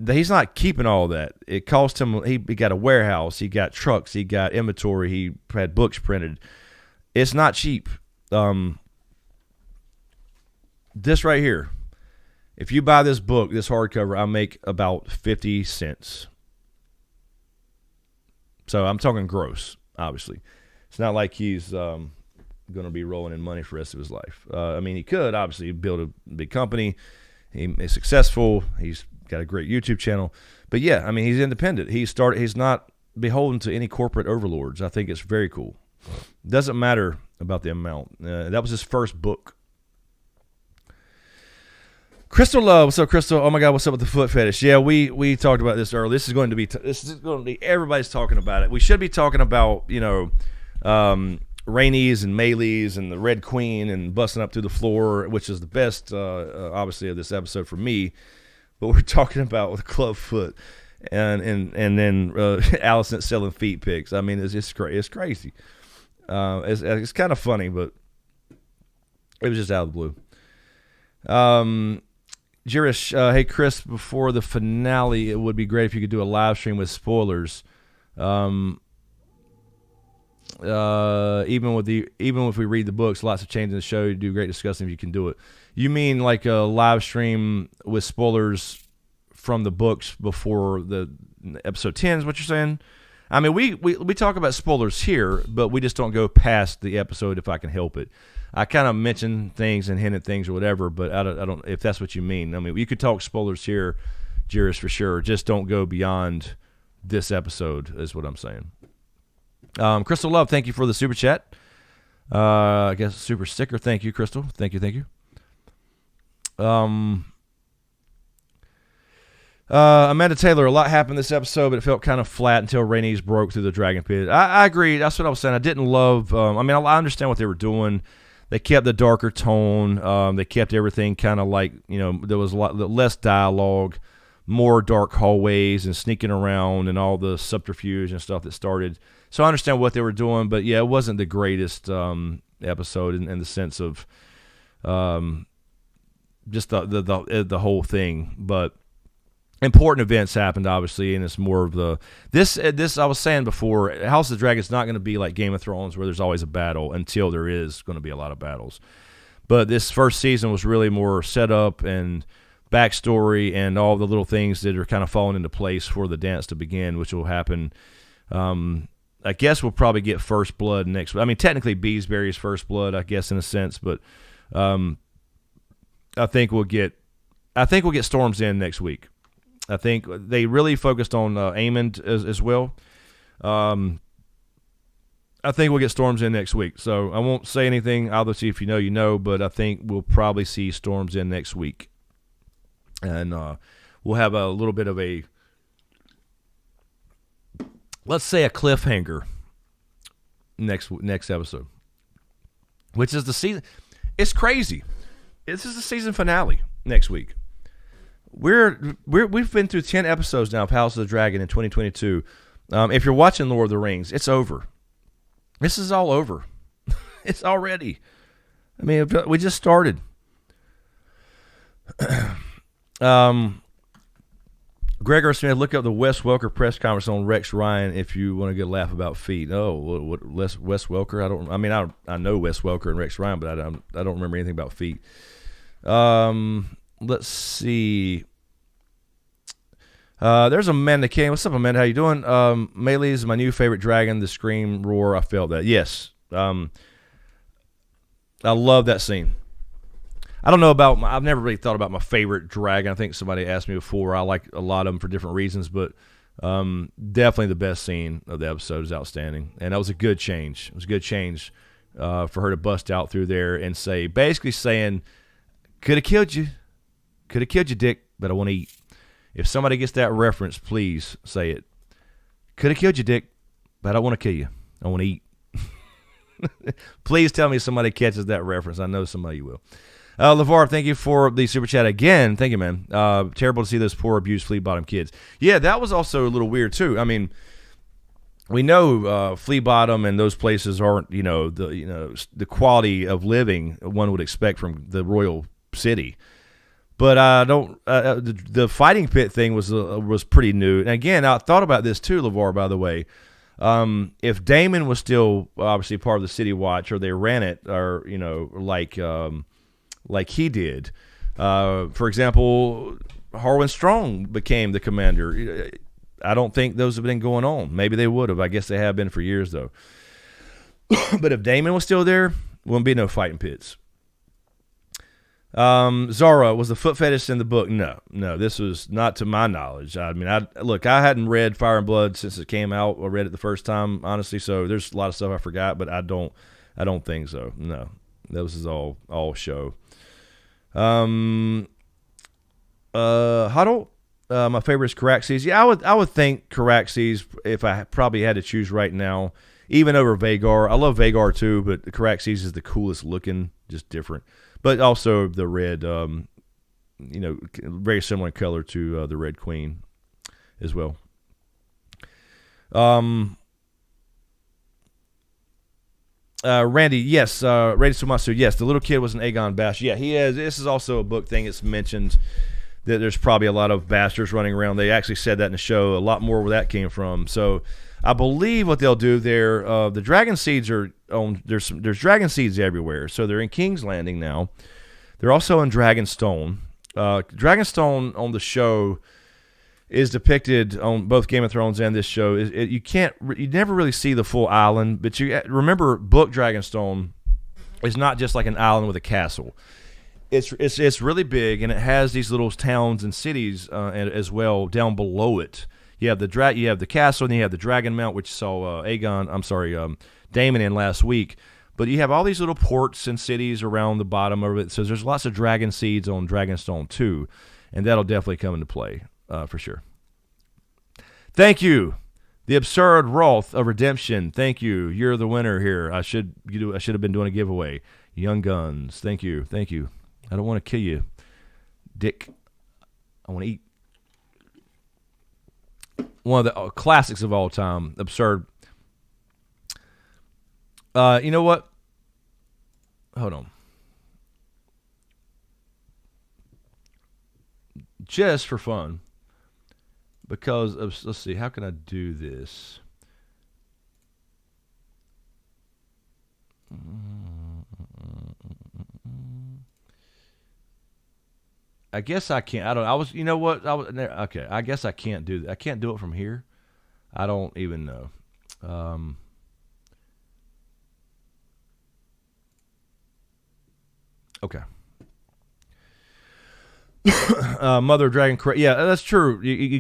He's not keeping all that. It cost him. He got a warehouse. He got trucks. He got inventory. He had books printed. It's not cheap. This right here, if you buy this book, this hardcover, I make about 50 cents. So I'm talking gross, obviously. It's not like he's going to be rolling in money for the rest of his life. I mean, he could obviously build a big company. He's successful. He's got a great YouTube channel. But yeah, I mean, he's independent. He's not beholden to any corporate overlords. I think it's very cool. Doesn't matter about the amount. That was his first book. Crystal Love, what's up, Crystal? Oh my God, what's up with the foot fetish? Yeah, we talked about this earlier. This is going to be everybody's talking about it. We should be talking about Rhaenys and Mayleys and the Red Queen and busting up through the floor, which is the best, obviously, of this episode for me. But we're talking about with clubfoot and then Allison selling feet pics. I mean, it's crazy. It's kind of funny, but it was just out of the blue. Jirish, hey Chris, before the finale, it would be great if you could do a live stream with spoilers. Even if we read the books, lots of changes in the show. You do great discussing if you can do it. You mean like a live stream with spoilers from the books before the episode 10 is what you're saying? I mean, we talk about spoilers here, but we just don't go past the episode if I can help it. I kind of mention things and hint at things or whatever, but I don't if that's what you mean. I mean, you could talk spoilers here, Jiris, for sure. Just don't go beyond this episode is what I'm saying. Crystal Love, thank you for the super chat. I guess super sticker. Thank you, Crystal. Thank you. Amanda Taylor, a lot happened this episode, but it felt kind of flat until Rhaenys broke through the dragon pit. I agree. That's what I was saying. I didn't love. I understand what they were doing. They kept the darker tone. They kept everything kind of like, there was a lot less dialogue, more dark hallways and sneaking around and all the subterfuge and stuff that started So I understand what they were doing, but yeah, it wasn't the greatest episode in the sense of just the whole thing. But important events happened, obviously, and it's more of this. I was saying before, House of the Dragon is not going to be like Game of Thrones, where there's always a battle until there is going to be a lot of battles. But this first season was really more setup and backstory and all the little things that are kind of falling into place for the dance to begin, which will happen. I guess we'll probably get first blood next week. I mean, technically, Beesbury's first blood, I guess, in a sense, but I think we'll get Storm's End next week. I think they really focused on Aemond as well. I think we'll get Storm's End next week. So I won't say anything. Obviously, if you know, you know. But I think we'll probably see Storm's End next week. And we'll have a little bit of a, let's say, a cliffhanger next episode. Which is the season. It's crazy. This is the season finale next week. We've been through 10 episodes now of House of the Dragon in 2022. If you're watching Lord of the Rings, it's over. This is all over. It's already. I mean, we just started. Gregor Smith, look up the Wes Welker press conference on Rex Ryan if you want to get a laugh about feet. Oh, what Wes Welker? I know Wes Welker and Rex Ryan, but I don't remember anything about feet. Let's see. There's Amanda King. What's up, Amanda? How you doing? Melee is my new favorite dragon. The scream, roar. I felt that. Yes. I love that scene. I don't know about. I've never really thought about my favorite dragon. I think somebody asked me before. I like a lot of them for different reasons, but definitely the best scene of the episode is outstanding, and that was a good change. It was a good change for her to bust out through there and basically saying, "Could have killed you, Dick, but I want to eat." If somebody gets that reference, please say it. Could have killed you, Dick, but I don't want to kill you. I want to eat. Please tell me somebody catches that reference. I know somebody will. LeVar, thank you for the super chat again. Thank you, man. Terrible to see those poor abused flea bottom kids. Yeah, that was also a little weird too. I mean, we know flea bottom and those places aren't the quality of living one would expect from the royal city. But the fighting pit thing was pretty new. And again, I thought about this too, LeVar, by the way. If Daemon was still obviously part of the City Watch, or they ran it, or like he did. For example, Harwin Strong became the commander. I don't think those have been going on. Maybe they would have. I guess they have been for years though. But if Daemon was still there, wouldn't be no fighting pits. Zara, was the foot fetish in the book? No, this was not to my knowledge. I mean, I hadn't read Fire and Blood since it came out. I read it the first time, honestly, so there's a lot of stuff I forgot, but I don't think so. No, that was all show. Huddle, my favorite is Caraxes. Yeah, I would think Caraxes if I probably had to choose right now, even over Vagar. I love Vagar too, but Caraxes is the coolest looking, just different. But also the red, very similar in color to the Red Queen as well. Randy, yes. Randy Sumatsu, yes. The little kid was an Aegon bastard. Yeah, he is. This is also a book thing. It's mentioned that there's probably a lot of bastards running around. They actually said that in the show. A lot more where that came from. So I believe what they'll do there, the dragon seeds are on. There's dragon seeds everywhere. So they're in King's Landing now. They're also in Dragonstone. Dragonstone on the show is depicted on both Game of Thrones and this show. You never really see the full island, but you remember book Dragonstone is not just like an island with a castle. It's really big, and it has these little towns and cities as well down below it. You have the castle, and you have the Dragon Mount, which saw Daemon in last week. But you have all these little ports and cities around the bottom of it. So there's lots of dragon seeds on Dragonstone too, and that'll definitely come into play for sure. Thank you, the absurd wrath of redemption. Thank you. You're the winner here. I should have been doing a giveaway. Young Guns. Thank you. I don't want to kill you, Dick. I want to eat. One of the classics of all time. Absurd. You know what? Hold on. Just for fun, because of, let's see, how can I do this? I guess I can't. I don't. I was. You know what? Okay. I guess I can't do that. I can't do it from here. I don't even know. Okay. Mother Dragon. Yeah, that's true.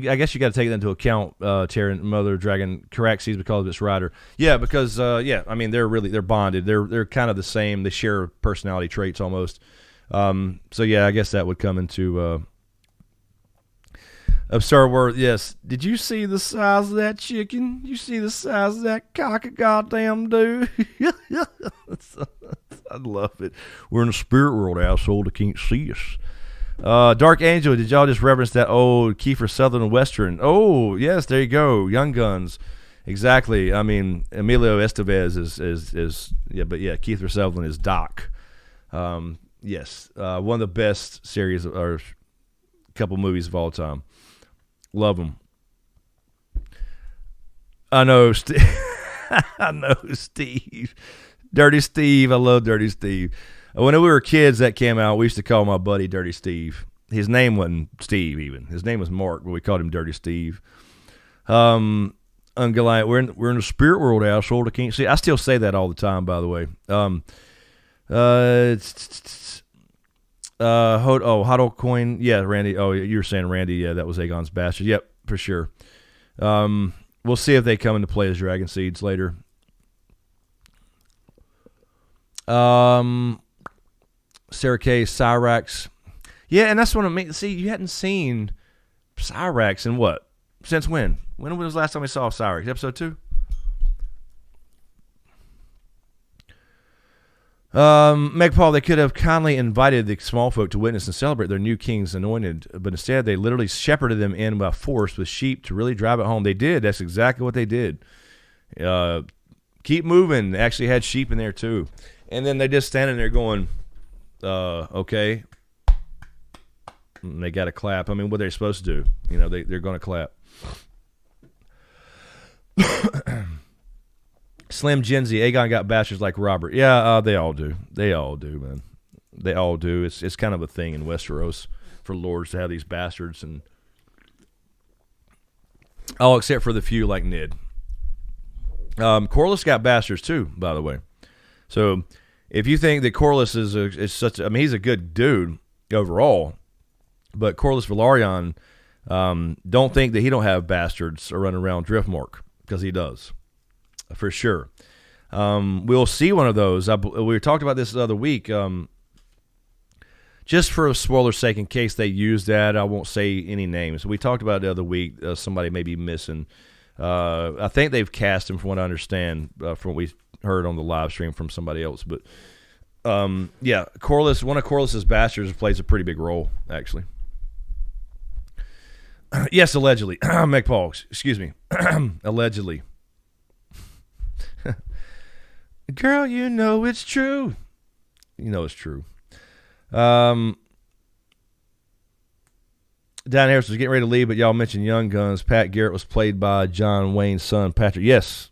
I guess you got to take that into account, Terran. Mother Dragon Caraxes because of its rider. Yeah, because yeah, I mean they're bonded. They're kind of the same. They share personality traits almost. So yeah, I guess that would come into absurd word. Yes. Did you see the size of that chicken? You see the size of that cock, goddamn dude? I love it. We're in a spirit world, asshole. They can't see us. Dark Angel, did y'all just reference that old Kiefer Sutherland Western? Oh, yes, there you go. Young Guns. Exactly. I mean, Emilio Estevez is yeah, but yeah, Kiefer Sutherland is Doc. Yes, one of the best series or couple movies of all time. Love them. I know, I know, Steve. Dirty Steve. I love Dirty Steve. When we were kids, that came out. We used to call my buddy Dirty Steve. His name wasn't Steve even. His name was Mark, but we called him Dirty Steve. Ungoliath, we're in the spirit world, asshole. I can't see. I still say that all the time, by the way. Hodl Coin. Yeah, Randy. Oh, you were saying Randy. Yeah, that was Aegon's bastard. Yep, for sure. We'll see if they come into play as Dragon Seeds later. Sarah K. Cyrax. Yeah, and that's what I mean. See, you hadn't seen Cyrax in what? Since when? When was the last time we saw Cyrax? Episode 2? Meg Paul, they could have kindly invited the small folk to witness and celebrate their new king's anointed, but instead they literally shepherded them in by force with sheep to really drive it home. They did. That's exactly what they did. Keep moving. They actually had sheep in there too. And then they just standing there going, okay. And they got to clap. I mean, what are they supposed to do? You know, they're going to clap. Slim Genzy, Aegon got bastards like Robert. Yeah, they all do. They all do, man. They all do. It's kind of a thing in Westeros for lords to have these bastards, and all except for the few like Ned. Corlys got bastards too, by the way. So if you think that Corlys is such, I mean, he's a good dude overall, but Corlys Velaryon, don't think that he don't have bastards running around Driftmark, because he does. For sure. We'll see one of those. We talked about this the other week. Just for a spoiler's sake, in case they use that, I won't say any names. We talked about it the other week. Somebody may be missing. I think they've cast him, from what I understand, from what we heard on the live stream from somebody else. But, yeah, Corlys, one of Corlys' bastards plays a pretty big role, actually. Yes, allegedly. Meg Paul, excuse me. Allegedly. Girl, you know it's true. You know it's true. Dan Harris was getting ready to leave, but y'all mentioned Young Guns. Pat Garrett was played by John Wayne's son, Patrick. Yes.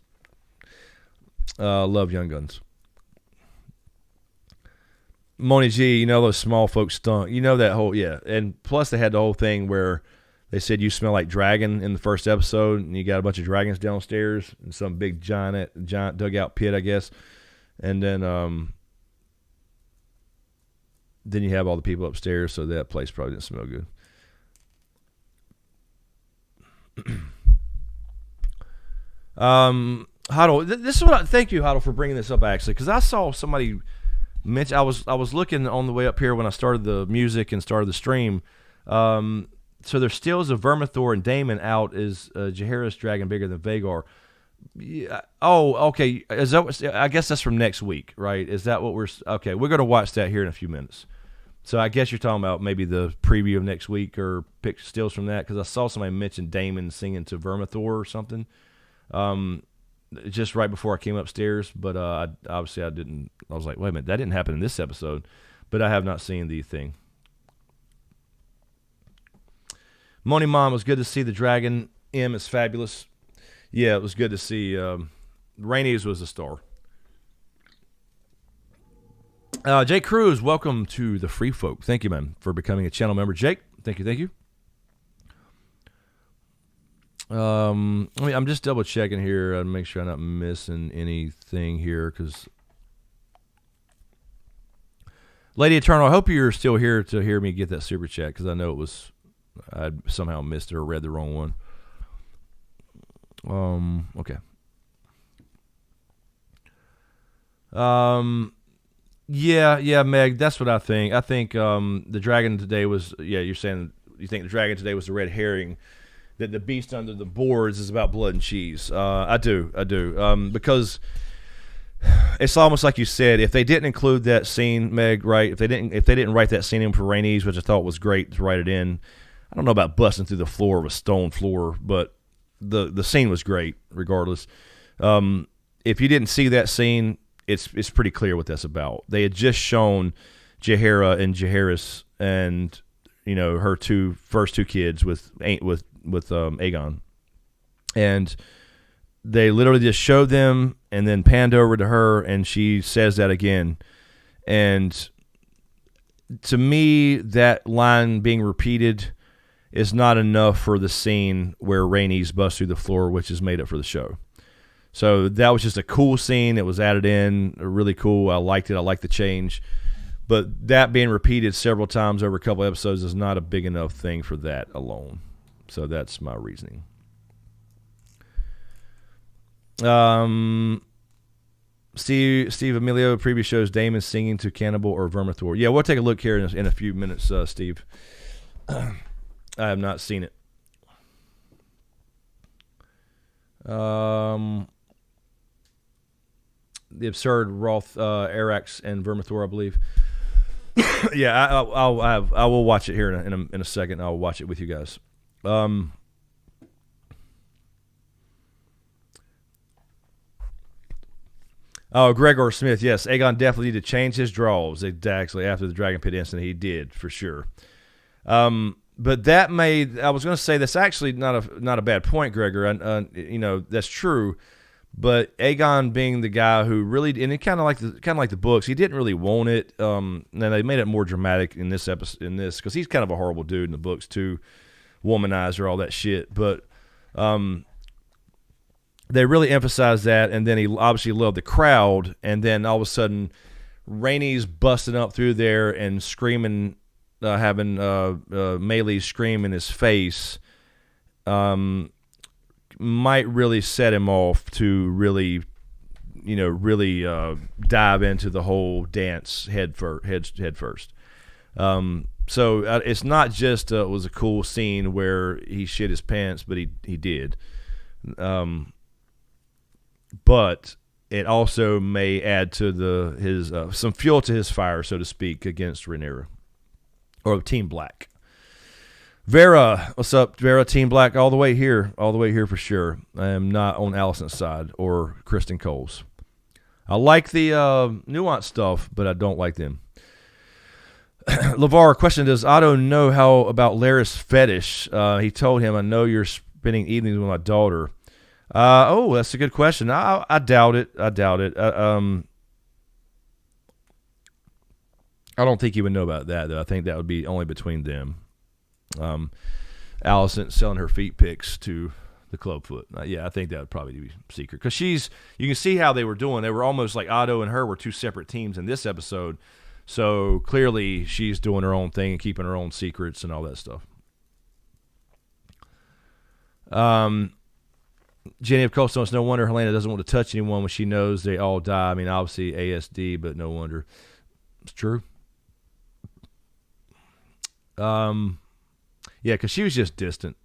Love Young Guns. Moni G, you know those small folks stunk. You know that whole, yeah. And plus they had the whole thing where they said you smell like dragon in the first episode, and you got a bunch of dragons downstairs in some big giant dugout pit, I guess. And then you have all the people upstairs, so that place probably didn't smell good. Huddle, this is what thank you, Huddle, for bringing this up, actually, because I saw somebody mention. I was looking on the way up here when I started the music and started the stream. So there still is a Vermithor and Daemon out. Is Jaehaerys dragon bigger than Vhagar? Yeah. Oh, okay. Is that? I guess that's from next week, right? Is that what we're? Okay, we're gonna watch that here in a few minutes. So I guess you're talking about maybe the preview of next week or pick stills from that, because I saw somebody mention Daemon singing to Vermithor or something. just right before I came upstairs, but I didn't. I was like, wait a minute, that didn't happen in this episode, but I have not seen the thing. Money Mom, was good to see the dragon. M is fabulous. Yeah, it was good to see. Rhaenys was a star. Jake Cruz, welcome to the Free Folk. Thank you, man, for becoming a channel member. Jake, thank you. I'm just double checking here to make sure I'm not missing anything here, because Lady Eternal, I hope you're still here to hear me get that super chat, because I know I somehow missed it or read the wrong one. Okay. Yeah, Meg, that's what I think. I think the dragon today was, you're saying you think the dragon today was the red herring, that the beast under the boards is about blood and cheese. I do. Because it's almost like you said, if they didn't include that scene, Meg, right? If they didn't write that scene in for Rhaenys, which I thought was great to write it in. I don't know about busting through the floor of a stone floor, but the scene was great regardless. If you didn't see that scene, it's pretty clear what that's about. They had just shown Jaehaera and Jaehaerys and her first two kids with Aegon, and they literally just showed them and then panned over to her, and she says that again. And to me, that line being repeated is not enough for the scene where Rhaenys busts through the floor, which is made up for the show. So that was just a cool scene. It was added in, really cool. I liked it. I liked the change. But that being repeated several times over a couple episodes is not a big enough thing for that alone. So that's my reasoning. Steve Emilio, previous shows, Daemon singing to Cannibal or Vermithor. Yeah, we'll take a look here in a few minutes, Steve. I have not seen it. The absurd Roth, Arax, and Vermithor, I believe. Yeah, I will watch it here in a second. I'll watch it with you guys. Gregor Smith, yes, Aegon definitely needed to change his draws. Exactly, after the Dragon Pit incident, he did for sure. But that I was going to say that's actually not a bad point, Gregor. That's true. But Aegon being the guy who really, and it kind of like the books, he didn't really want it. And they made it more dramatic in this episode, because he's kind of a horrible dude in the books too, womanizer, all that shit. But they really emphasized that, and then he obviously loved the crowd, and then all of a sudden, Rhaenys busting up through there and screaming, having Melee scream in his face. Might really set him off to really dive into the whole dance head first. So it's not just it was a cool scene where he shit his pants, but he did. But it also may add to his some fuel to his fire, so to speak, against Rhaenyra or Team Black. Vera, what's up, Vera? Team Black, all the way here for sure. I am not on Allison's side or Kristen Cole's. I like the nuanced stuff, but I don't like them. LeVar, question: does Otto know how about Larys' fetish? He told him, "I know you're spending evenings with my daughter." That's a good question. I doubt it. I don't think he would know about that, though. I think that would be only between them. Allison selling her feet pics to the clubfoot. I think that would probably be secret, because you can see how they were doing. They were almost like Otto and her were two separate teams in this episode. So clearly she's doing her own thing and keeping her own secrets and all that stuff. Jenny of Coastal, it's no wonder Helena doesn't want to touch anyone when she knows they all die. I mean, obviously ASD, but no wonder. It's true. Yeah, because she was just distant.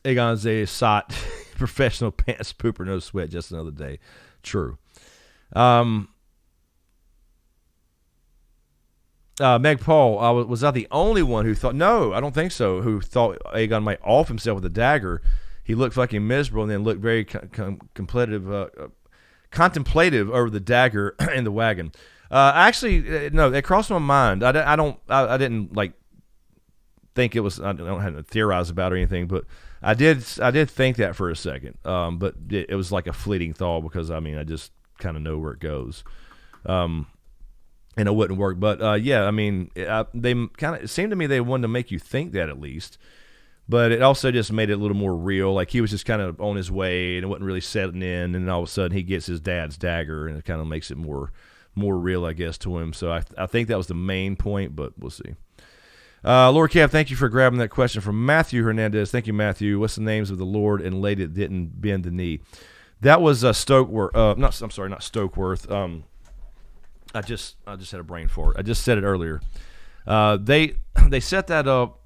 Aegon's a sot, professional pants pooper, no sweat, just another day. True. Meg Paul, was I the only one who thought? No, I don't think so. Who thought Aegon might off himself with a dagger? He looked fucking miserable, and then looked very contemplative over the dagger in the wagon. Actually, no, it crossed my mind. I didn't like think it was. I don't have to theorize about it or anything, but I did think that for a second. But it was like a fleeting thought because I just kind of know where it goes. And it wouldn't work. But yeah, I mean, they kind of, it seemed to me they wanted to make you think that at least. But it also just made it a little more real. Like he was just kind of on his way and it wasn't really settling in. And then all of a sudden he gets his dad's dagger and it kind of makes it more real, I guess, to him. So I think that was the main point, but we'll see. Lord Kev, thank you for grabbing that question from Matthew Hernandez. Thank you, Matthew. What's the names of the Lord and lady that didn't bend the knee? That was Stokeworth. Not Stokeworth. I just had a brain fart. I just said it earlier. They set that up,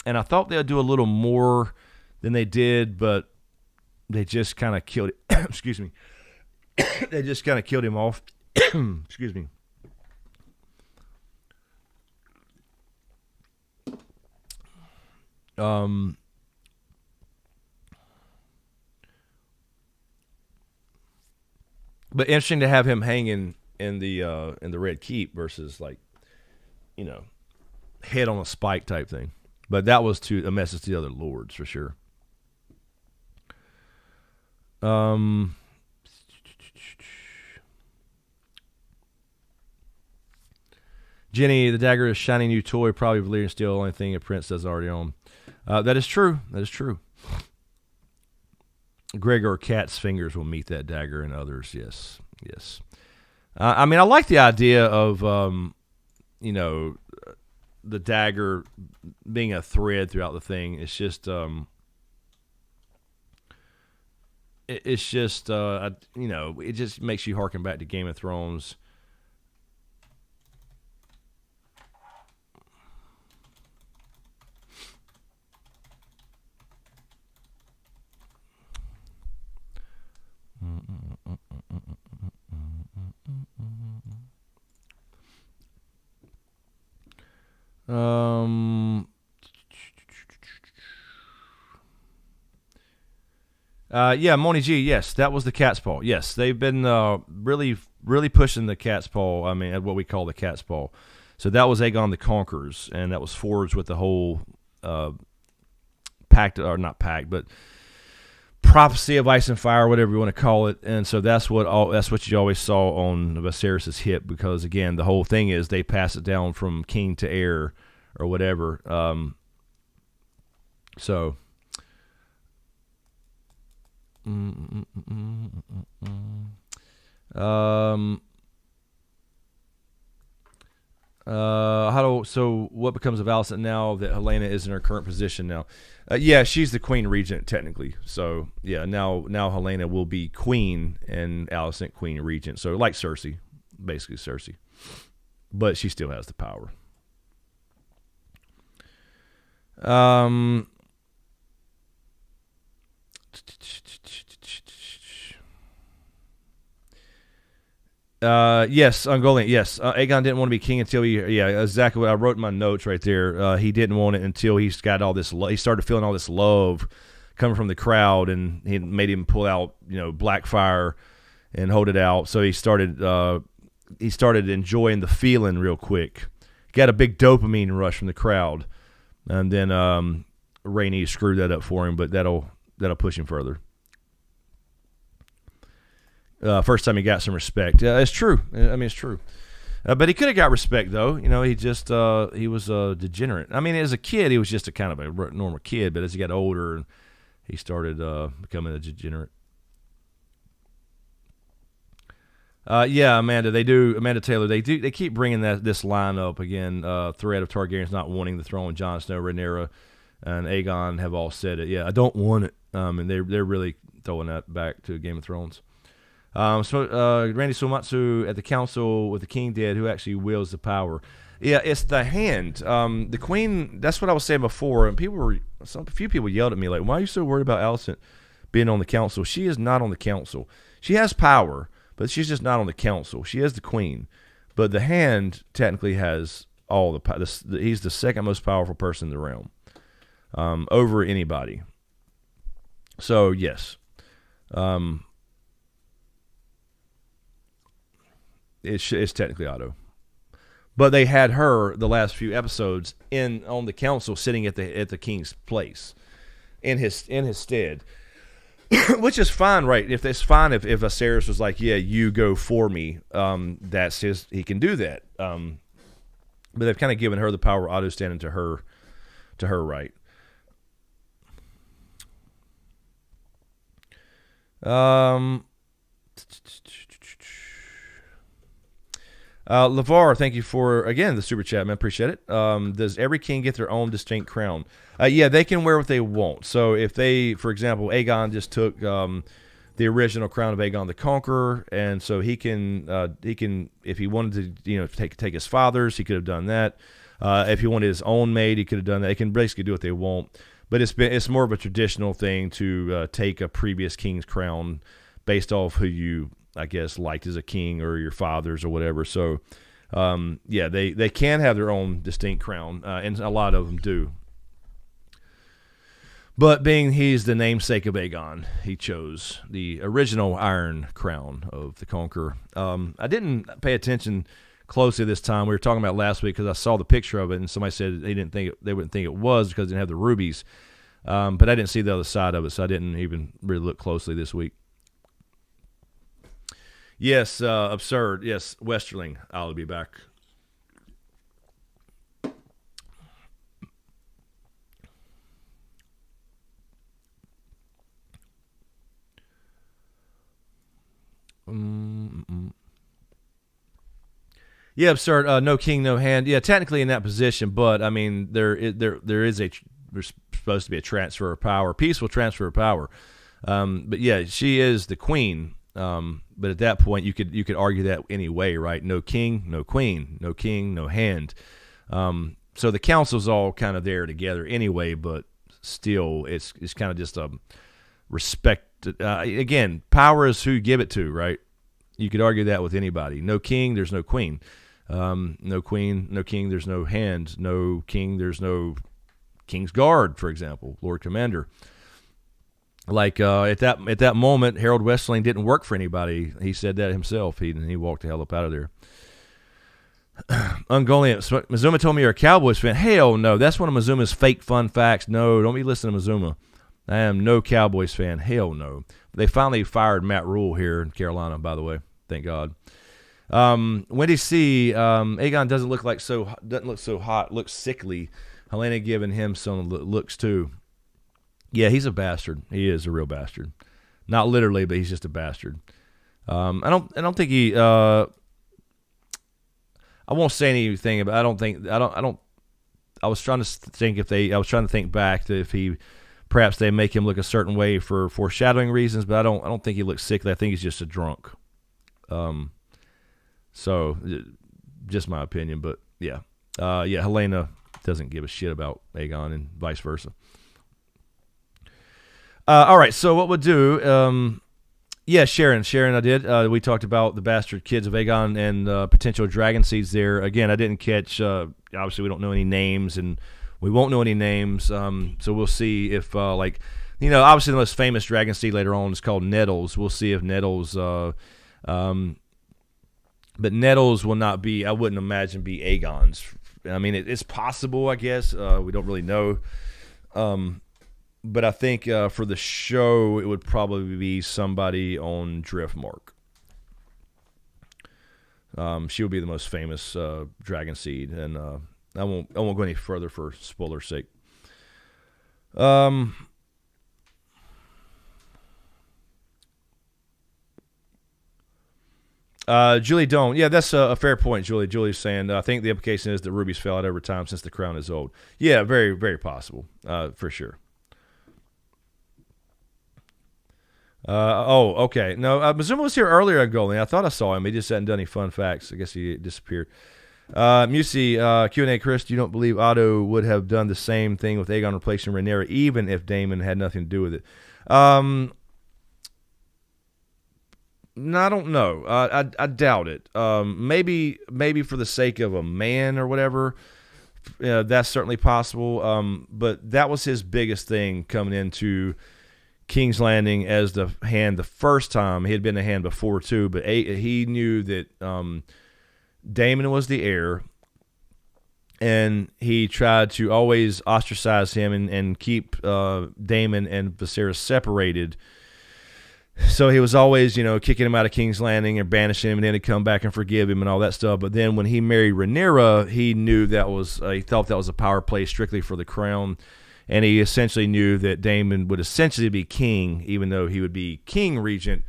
and I thought they'd do a little more than they did, but they just kind of killed it. Excuse me. They just kind of killed him off. Excuse me. But interesting to have him hanging in the Red Keep versus head on a spike type thing. But that was a message to the other lords for sure. Jenny, the dagger is a shiny new toy, probably Valyrian steel, only thing a prince does already own. That is true. Gregor Cat's fingers will meet that dagger and others. Yes. I like the idea of, the dagger being a thread throughout the thing. It's just, it just makes you harken back to Game of Thrones. Yeah, Moni G, yes, that was the cat's paw. Yes, they've been really pushing the cat's paw. What we call the cat's paw. So that was Aegon the Conqueror's, and that was forged with the whole pact, or not pact, but prophecy of ice and fire, whatever you want to call it. And so that's what you always saw on Viserys' hip, because again, the whole thing is they pass it down from king to heir or whatever. So what becomes of Alicent now that Helena is in her current position now? Yeah, she's the queen regent technically. So yeah, now Helena will be queen and Alicent queen regent. So like Cersei, basically Cersei, but she still has the power. Yes, Ungoliant. Yes, Aegon didn't want to be king until exactly what I wrote in my notes right there. He didn't want it until he's got all this. He started feeling all this love coming from the crowd, and he made him pull out, Blackfire and hold it out. So he started enjoying the feeling real quick. Got a big dopamine rush from the crowd, and then Rhaenys screwed that up for him, but that'll push him further. First time he got some respect. It's true. It's true. But he could have got respect, though. He just he was a degenerate. As a kid, he was just a kind of a normal kid, but as he got older, he started becoming a degenerate. Amanda Taylor. They keep bringing this line up again. Threat of Targaryens not wanting the throne. Jon Snow, Rhaenyra, and Aegon have all said it. Yeah, I don't want it. And they're really throwing that back to Game of Thrones. Randy Somatsu at the council with the king dead, who actually wields the power? Yeah, it's the hand. The queen. That's what I was saying before, and a few people yelled at me like, "Why are you so worried about Alicent being on the council?" She is not on the council. She has power, but she's just not on the council. She is the queen, but the hand technically has all he's the second most powerful person in the realm, over anybody. So yes, it's technically Otto, but they had her the last few episodes on the council, sitting at the king's place, in his stead, which is fine, right? If it's fine if Viserys was like, yeah, you go for me, that's he can do that. But they've kind of given her the power. Otto standing to her right. LeVar, thank you for, again, the super chat, man. Appreciate it. Does every king get their own distinct crown? Yeah, they can wear what they want. So if they, for example, Aegon just took the original crown of Aegon the Conqueror, and so he can, if he wanted to, take his father's, he could have done that. If he wanted his own made, he could have done that. They can basically do what they want. But it's more of a traditional thing to take a previous king's crown based off who you, I guess, liked as a king or your fathers or whatever. So, yeah, they can have their own distinct crown, and a lot of them do. But being he's the namesake of Aegon, he chose the original Iron Crown of the Conqueror. I didn't pay attention closely this time. We were talking about last week because I saw the picture of it, and somebody said they wouldn't think it was because it didn't have the rubies. But I didn't see the other side of it, so I didn't even really look closely this week. Yes, absurd. Yes, Westerling. I'll be back. Yeah, absurd. No king, no hand. Yeah, technically in that position, but I mean, there's supposed to be a transfer of power, peaceful transfer of power. But yeah, she is the queen. But at that point, you could argue that anyway, right? No king, no queen, no king, no hand. So the council's all kind of there together anyway, but still, it's kind of just a respect. Again, power is who you give it to, right? You could argue that with anybody. No king, there's no queen. No queen, no king, there's no hand. No king, there's no King's Guard, for example, Lord Commander. Like at that moment, Harold Westerling didn't work for anybody. He said that himself. He walked the hell up out of there. Ungoliant, Mazuma told me you're a Cowboys fan. Hell no, that's one of Mazuma's fake fun facts. No, don't be listening to Mazuma. I am no Cowboys fan. Hell no. They finally fired Matt Rule here in Carolina, by the way. Thank God. Wendy C. Aegon doesn't look so hot. Looks sickly. Helena giving him some looks too. Yeah, he's a bastard. He is a real bastard. Not literally, but he's just a bastard. I don't think he. I won't say anything about. I was trying to think back to if he. Perhaps they make him look a certain way for foreshadowing reasons, but I don't think he looks sickly. I think he's just a drunk. So just my opinion, but yeah. Helena doesn't give a shit about Aegon and vice versa. All right, so what we'll do, Sharon, I did. We talked about the bastard kids of Aegon and potential dragon seeds there. Again, I didn't catch, obviously we don't know any names, and we won't know any names, so we'll see if, obviously the most famous dragon seed later on is called Nettles. We'll see if Nettles, but Nettles will not be, I wouldn't imagine, be Aegon's. I mean, it's possible, I guess. We don't really know. But I think for the show, it would probably be somebody on Driftmark. She would be the most famous dragon seed, and I won't go any further for spoiler's sake. Julie Doan. Yeah, that's a fair point, Julie. Julie's saying, I think the implication is that rubies fell out over time since the crown is old. Yeah, very, very possible, for sure. Okay. No, Mazuma was here earlier at Golding. I thought I saw him. He just hadn't done any fun facts. I guess he disappeared. Musi, Q&A, Chris, you don't believe Otto would have done the same thing with Aegon replacing Rhaenyra, even if Daemon had nothing to do with it? No, I don't know. I doubt it. Maybe for the sake of a man or whatever. That's certainly possible. But that was his biggest thing coming into King's Landing as the hand the first time. He had been a hand before too, but he knew that Daemon was the heir, and he tried to always ostracize him and keep Daemon and Viserys separated. So he was always, kicking him out of King's Landing and banishing him, and then he'd come back and forgive him and all that stuff. But then when he married Rhaenyra, he knew that was he thought that was a power play strictly for the crown, and he essentially knew that Daemon would essentially be king, even though he would be king regent,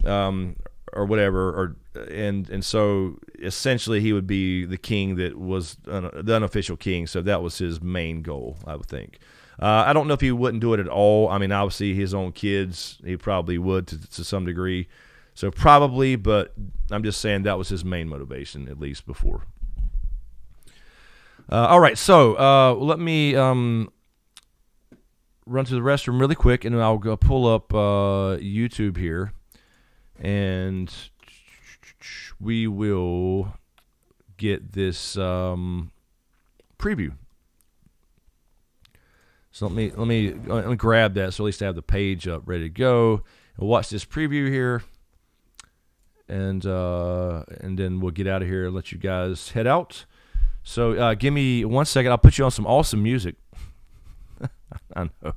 or whatever, and so essentially he would be the king that was the unofficial king. So that was his main goal, I would think. I don't know if he wouldn't do it at all. I mean, obviously his own kids, he probably would to some degree. So probably, but I'm just saying that was his main motivation, at least before. All right, so let me run to the restroom really quick, and then I'll go pull up YouTube here, and we will get this preview. So let me grab that, so at least I have the page up ready to go. We'll watch this preview here, and then we'll get out of here and let you guys head out. So give me 1 second. I'll put you on some awesome music. I know.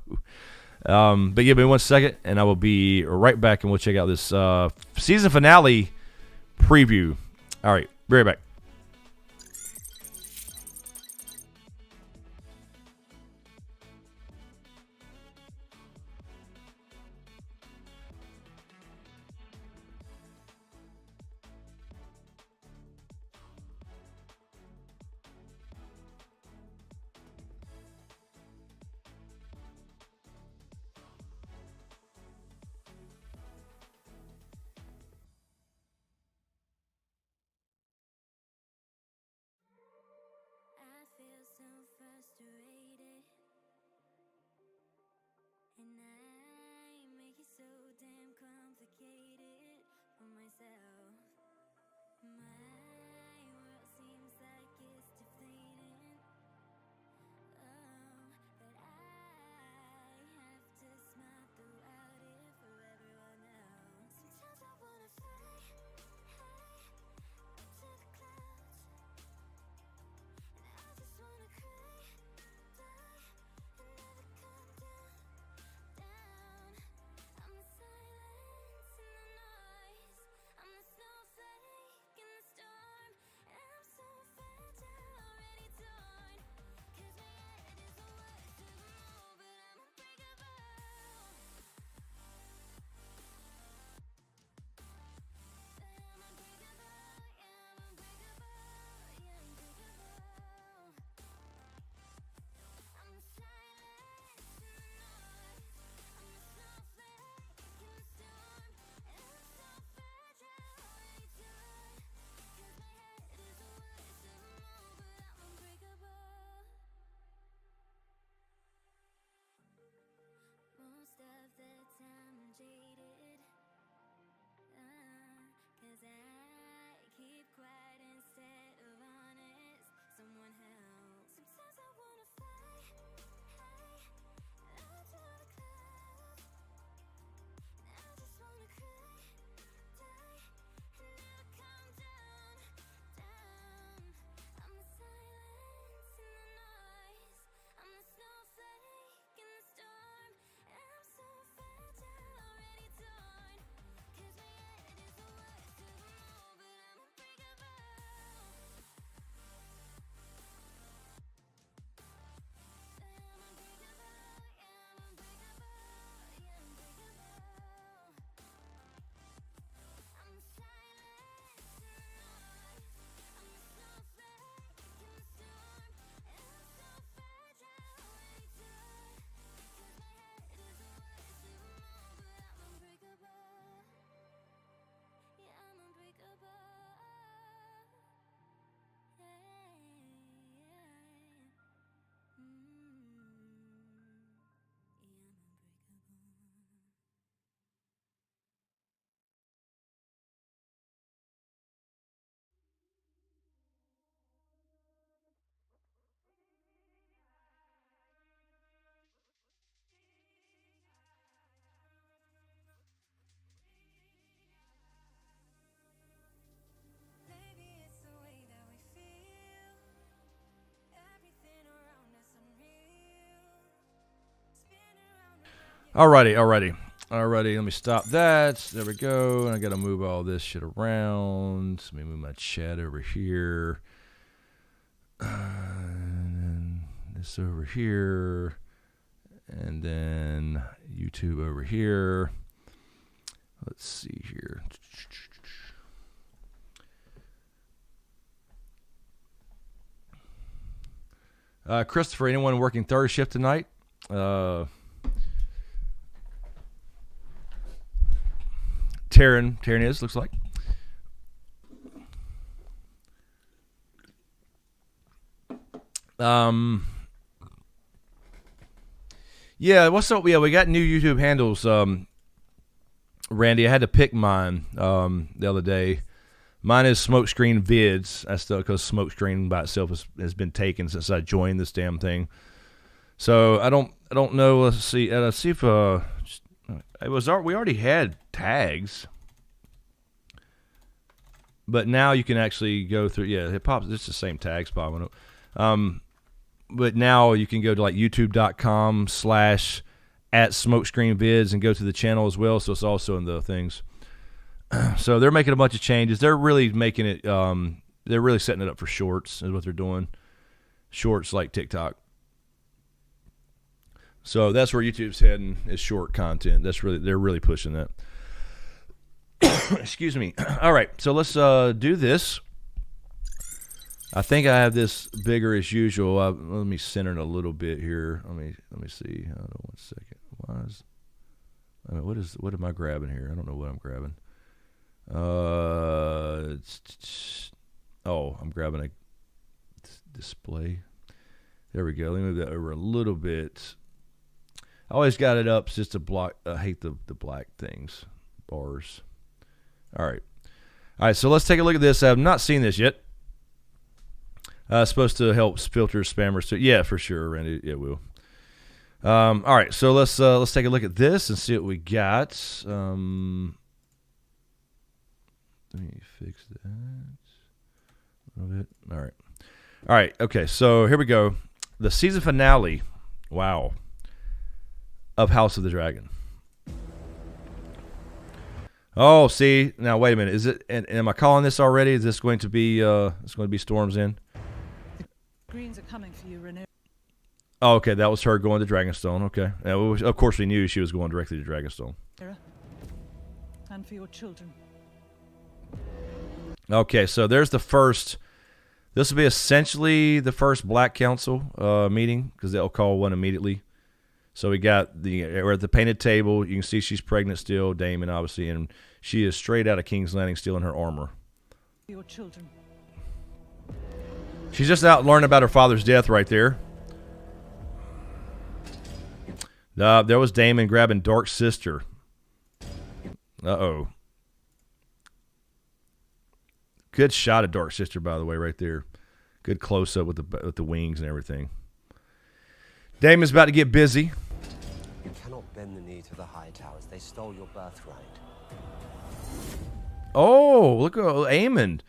But give me 1 second, and I will be right back, and we'll check out this season finale preview. All right, be right back. Alrighty. Let me stop that. There we go. And I got to move all this shit around. Let me move my chat over here. And then this over here. And then YouTube over here. Let's see here. Christopher, anyone working third shift tonight? Taryn is, looks like. Yeah, what's up? Yeah, we got new YouTube handles. Randy, I had to pick mine the other day. Mine is SmokeScreen Vids. That's still because SmokeScreen by itself has been taken since I joined this damn thing. So I don't know. Let's see if we already had tags, but now you can actually go through. Yeah, it pops. It's the same tags popping up. But now you can go to like youtube.com/@SmokeScreenVids and go to the channel as well. So it's also in the things. So they're making a bunch of changes. They're really making it. They're really setting it up for shorts. Is what they're doing. Shorts like TikTok. So that's where YouTube's heading, is short content. They're really pushing that. Excuse me. All right, so let's do this. I think I have this bigger as usual. Let me center it a little bit here. Let me see. Hold on 1 second. What am I grabbing here? I don't know what I'm grabbing. I'm grabbing a display. There we go. Let me move that over a little bit. I always got it up just to block. I hate the black things, bars. All right. So let's take a look at this. I have not seen this yet. It's supposed to help filter spammers. So yeah, for sure, Randy. It will. All right. So let's take a look at this and see what we got. Let me fix that a little bit. All right. Okay. So here we go. The season finale. Wow. Of House of the Dragon. Oh, see now. Wait a minute. Is it? And am I calling this already? Is this going to be? It's going to be Storm's End. The greens are coming for you, Rhaenys. Oh, okay. That was her going to Dragonstone. Okay. Of course, we knew she was going directly to Dragonstone. And for your children. Okay, so there's the first. This will be essentially the first Black Council meeting because they'll call one immediately. So we're at the painted table. You can see she's pregnant still, Daemon obviously, and she is straight out of King's Landing, still in her armor. Your children. She's just out learning about her father's death right there. There was Daemon grabbing Dark Sister. Uh-oh. Good shot of Dark Sister, by the way, right there. Good close-up with the wings and everything. Daemon's about to get busy. You cannot bend the knee to the high towers. They stole your birthright. Oh, look at Aemon.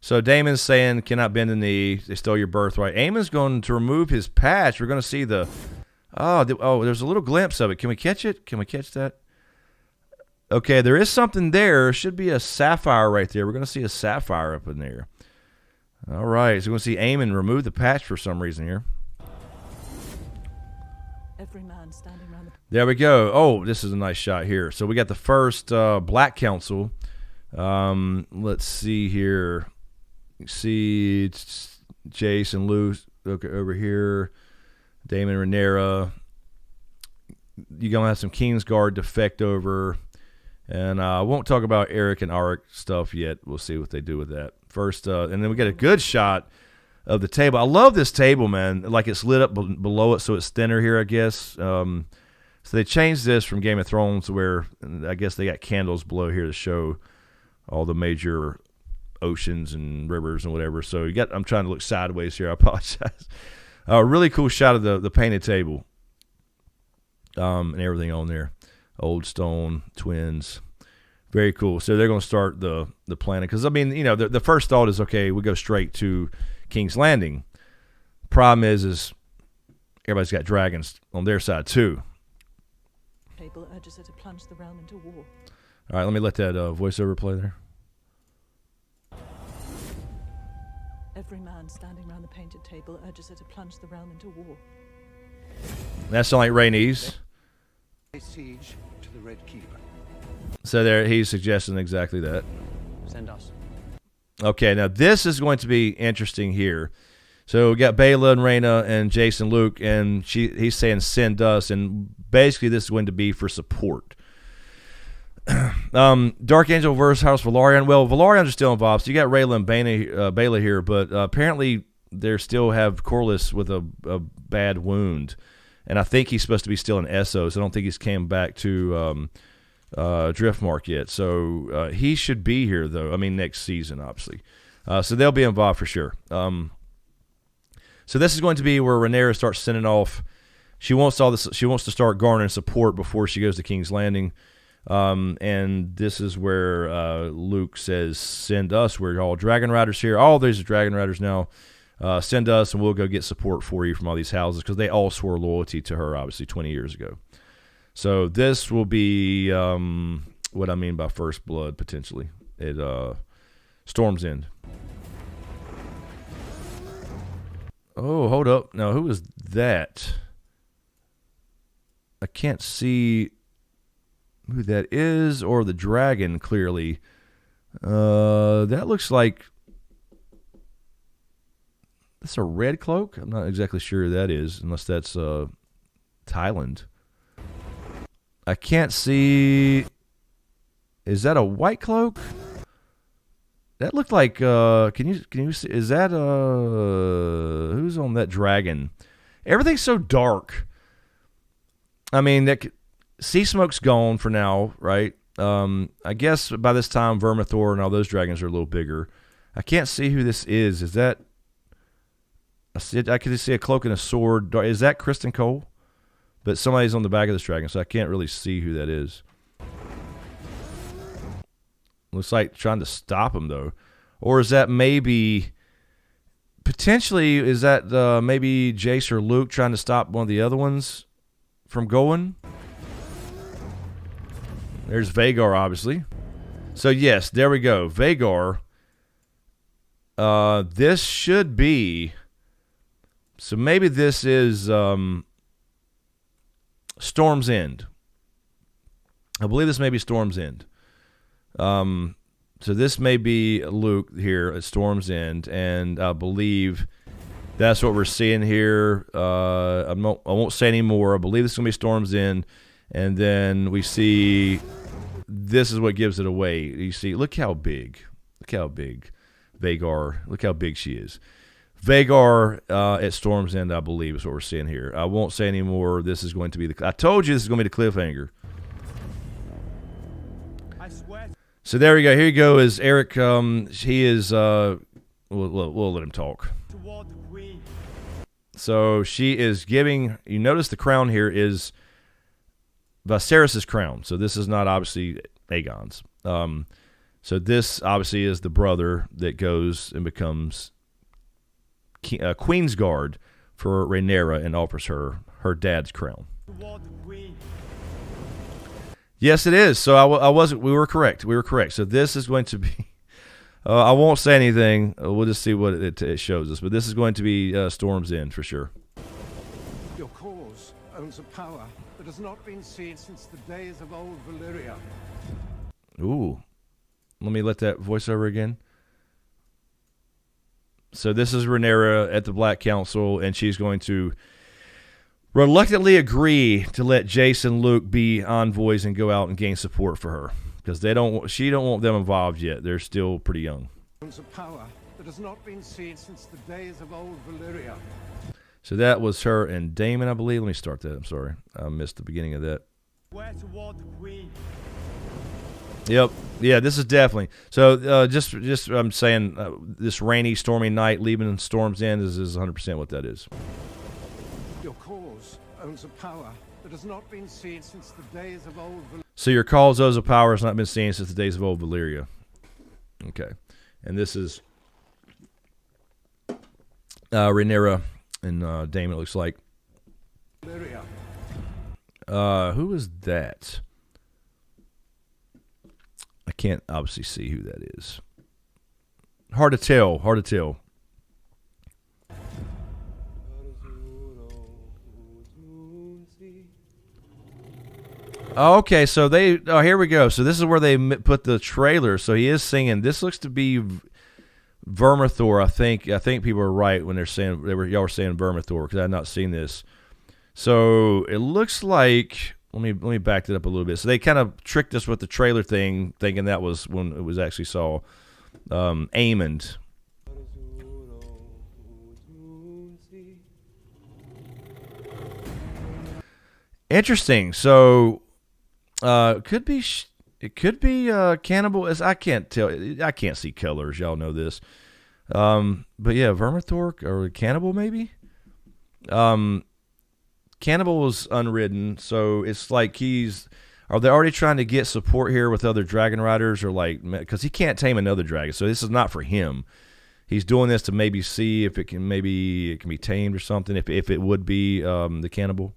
So Daemon's saying, cannot bend the knee. They stole your birthright. Aemon's going to remove his patch. We're going to see the... there's a little glimpse of it. Can we catch it? Can we catch that? Okay, there is something there. Should be a sapphire right there. We're going to see a sapphire up in there. All right, so we're going to see Aemon remove the patch for some reason here. Every man standing around the... There we go. Oh, this is a nice shot here. So we got the first Black Council. Let's see here. You see Jace and Lou over here. Daemon Rhaenyra. You're going to have some Kingsguard defect over. And I won't talk about Eric and Arik stuff yet. We'll see what they do with that. First, and then we get a good shot of the table. I love this table, man. Like it's lit up below it, so it's thinner here, I guess. So they changed this from Game of Thrones, where I guess they got candles below here to show all the major oceans and rivers and whatever. So I'm trying to look sideways here. I apologize. Really cool shot of the painted table and everything on there. Old stone, twins. Very cool. So they're going to start the planet. Because, I mean, the first thought is, okay, we go straight to King's Landing. Problem is everybody's got dragons on their side, too. table urges her to plunge the realm into war. All right, let me let that voiceover play there. Every man standing round the painted table urges her to plunge the realm into war. That sounds like Rhaenys. Siege to the Red Keep. So there, he's suggesting exactly that. Send us. Okay, now this is going to be interesting here. So we got Baela and Rhaena and Jason Luke, and he's saying send us, and basically this is going to be for support. Dark Angel versus House Velaryon. Well, Velaryons are still involved. So you got Rhaela and Baela here, but apparently they still have Corlys with a bad wound, and I think he's supposed to be still in Essos. I don't think he's came back to Driftmark yet. So he should be here, though. I mean, next season, obviously. So they'll be involved for sure. So this is going to be where Rhaenyra starts sending off. She wants all this. She wants to start garnering support before she goes to King's Landing. And this is where Luke says, "Send us. We're all dragon riders here. All these are dragon riders now. Send us, and we'll go get support for you from all these houses because they all swore loyalty to her, obviously 20 years ago. So this will be what I mean by first blood potentially. It Storm's End. Oh, hold up. Now, who is that? I can't see who that is or the dragon clearly. That looks like that's a red cloak. I'm not exactly sure who that is, unless that's Thailand. I can't see. Is that a white cloak? That looked like. Can you see? Is that who's on that dragon? Everything's so dark. I mean, sea smoke's gone for now, right? I guess by this time, Vermithor and all those dragons are a little bigger. I can't see who this is. Is that? I could see a cloak and a sword. Is that Kristen Cole? But somebody's on the back of this dragon, so I can't really see who that is. Looks like trying to stop him, though. Or is that maybe... Potentially, is that maybe Jace or Luke trying to stop one of the other ones from going? There's Vhagar, obviously. So, yes, there we go. Vhagar. This should be... So maybe this is Storm's End. I believe this may be Storm's End. So this may be Luke here at Storm's End, and I believe that's what we're seeing here. I won't say any more. I believe this is going to be Storm's End, and then we see this is what gives it away. You see, look how big Vhagar, look how big she is. Vhagar at Storm's End, I believe, is what we're seeing here. I won't say any more. This is going to be I told you this is going to be the cliffhanger. I swear. So there we go. Here you go. Is Eric? He is. We'll let him talk. Toward the Queen. So she is giving. You notice the crown here is Viserys' crown. So this is not obviously Aegon's. So this obviously is the brother that goes and becomes Queen's Guard for Rhaenyra and offers her dad's crown. Toward the Queen. Yes, it is. So I wasn't. We were correct. So this is going to be. I won't say anything. We'll just see what it shows us. But this is going to be Storm's End for sure. Your cause owns a power that has not been seen since the days of old Valyria. Ooh, let me let that voiceover again. So this is Rhaenyra at the Black Council, and she's going to reluctantly agree to let Jace and Luke be envoys and go out and gain support for her because she don't want them involved yet. They're still pretty young. Owns a power that has not been seen since the days of old Valyria. So that was her and Daemon, I believe. Let me start that. I'm sorry, I missed the beginning of that. Where toward the Queen. Yep. Yeah, this is definitely. So just I'm saying this rainy, stormy night leaving Storm's End is 100% what that is. Your cause owns a power that has not been seen since the days of old Valyria. So your cause owes a power has not been seen since the days of old Valyria. Okay. And this is Rhaenyra and Daemon, it looks like. Valyria. Who is that? I can't obviously see who that is. Hard to tell. Hard to tell. Okay, so here we go. So this is where they put the trailer. So he is singing. This looks to be Vermithor. I think people are right when they're saying y'all were saying Vermithor because I had not seen this. So it looks like let me back it up a little bit. So they kind of tricked us with the trailer thing, thinking that was when it was actually saw Aemond. Interesting. So it could be Cannibal. I can't tell. I can't see colors. Y'all know this. But yeah, Vermithor or Cannibal maybe. Cannibal was unridden, so it's like are they already trying to get support here with other dragon riders, or like because he can't tame another dragon, so this is not for him. He's doing this to maybe see if it can be tamed or something. If it would be the Cannibal,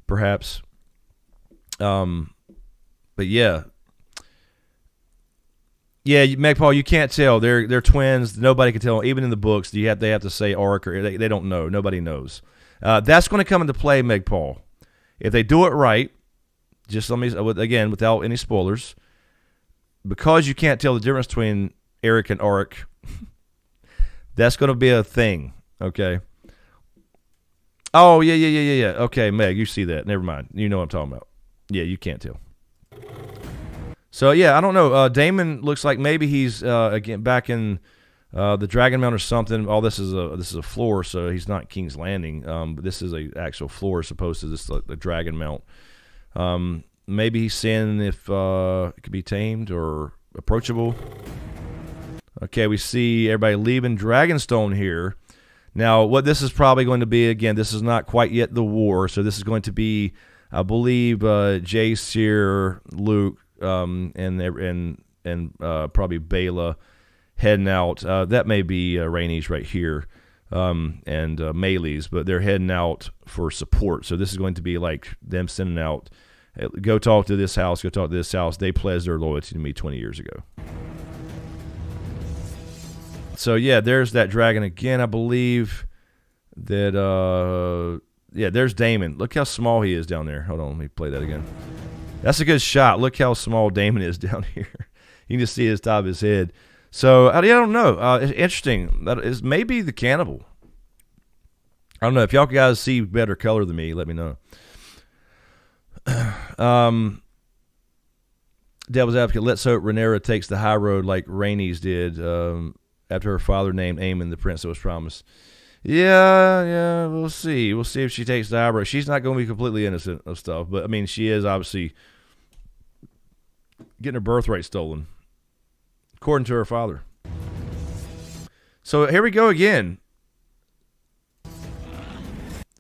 perhaps. But yeah, Megpaul, you can't tell. They're twins. Nobody can tell. Even in the books, they have to say Auric, or they don't know. Nobody knows. That's going to come into play, Megpaul. If they do it right, just let me again without any spoilers, because you can't tell the difference between Eric and Auric. That's going to be a thing. Okay. Oh yeah. Okay, Meg, you see that? Never mind. You know what I'm talking about. Yeah, you can't tell. So yeah, I don't know. Daemon looks like maybe he's again back in the Dragon Mount or something. All this is a floor, so he's not King's Landing. But this is a actual floor, as opposed to this the Dragon Mount. Maybe he's seeing if it could be tamed or approachable. Okay, we see everybody leaving Dragonstone here. Now, what this is probably going to be, again, this is not quite yet the war, so this is going to be, I believe, Jace, Seer, Luke, and probably Bela heading out. That may be Rhaenys right here, and Meleys, but they're heading out for support. So this is going to be like them sending out, go talk to this house, go talk to this house. They pledged their loyalty to me 20 years ago. So yeah, there's that dragon again. I believe that there's Daemon. Look how small he is down there. Hold on, let me play that again. That's a good shot. Look how small Daemon is down here. You can just see his top of his head. So I don't know. It's interesting. That is maybe the Cannibal. I don't know. If y'all guys see better color than me, let me know. Devil's Advocate. Let's hope Rhaenyra takes the high road like Rhaenys did. After her father named Aemon the prince that was promised. Yeah, we'll see. We'll see if she takes the high road. She's not going to be completely innocent of stuff, but I mean, she is obviously getting her birthright stolen, according to her father. So here we go again.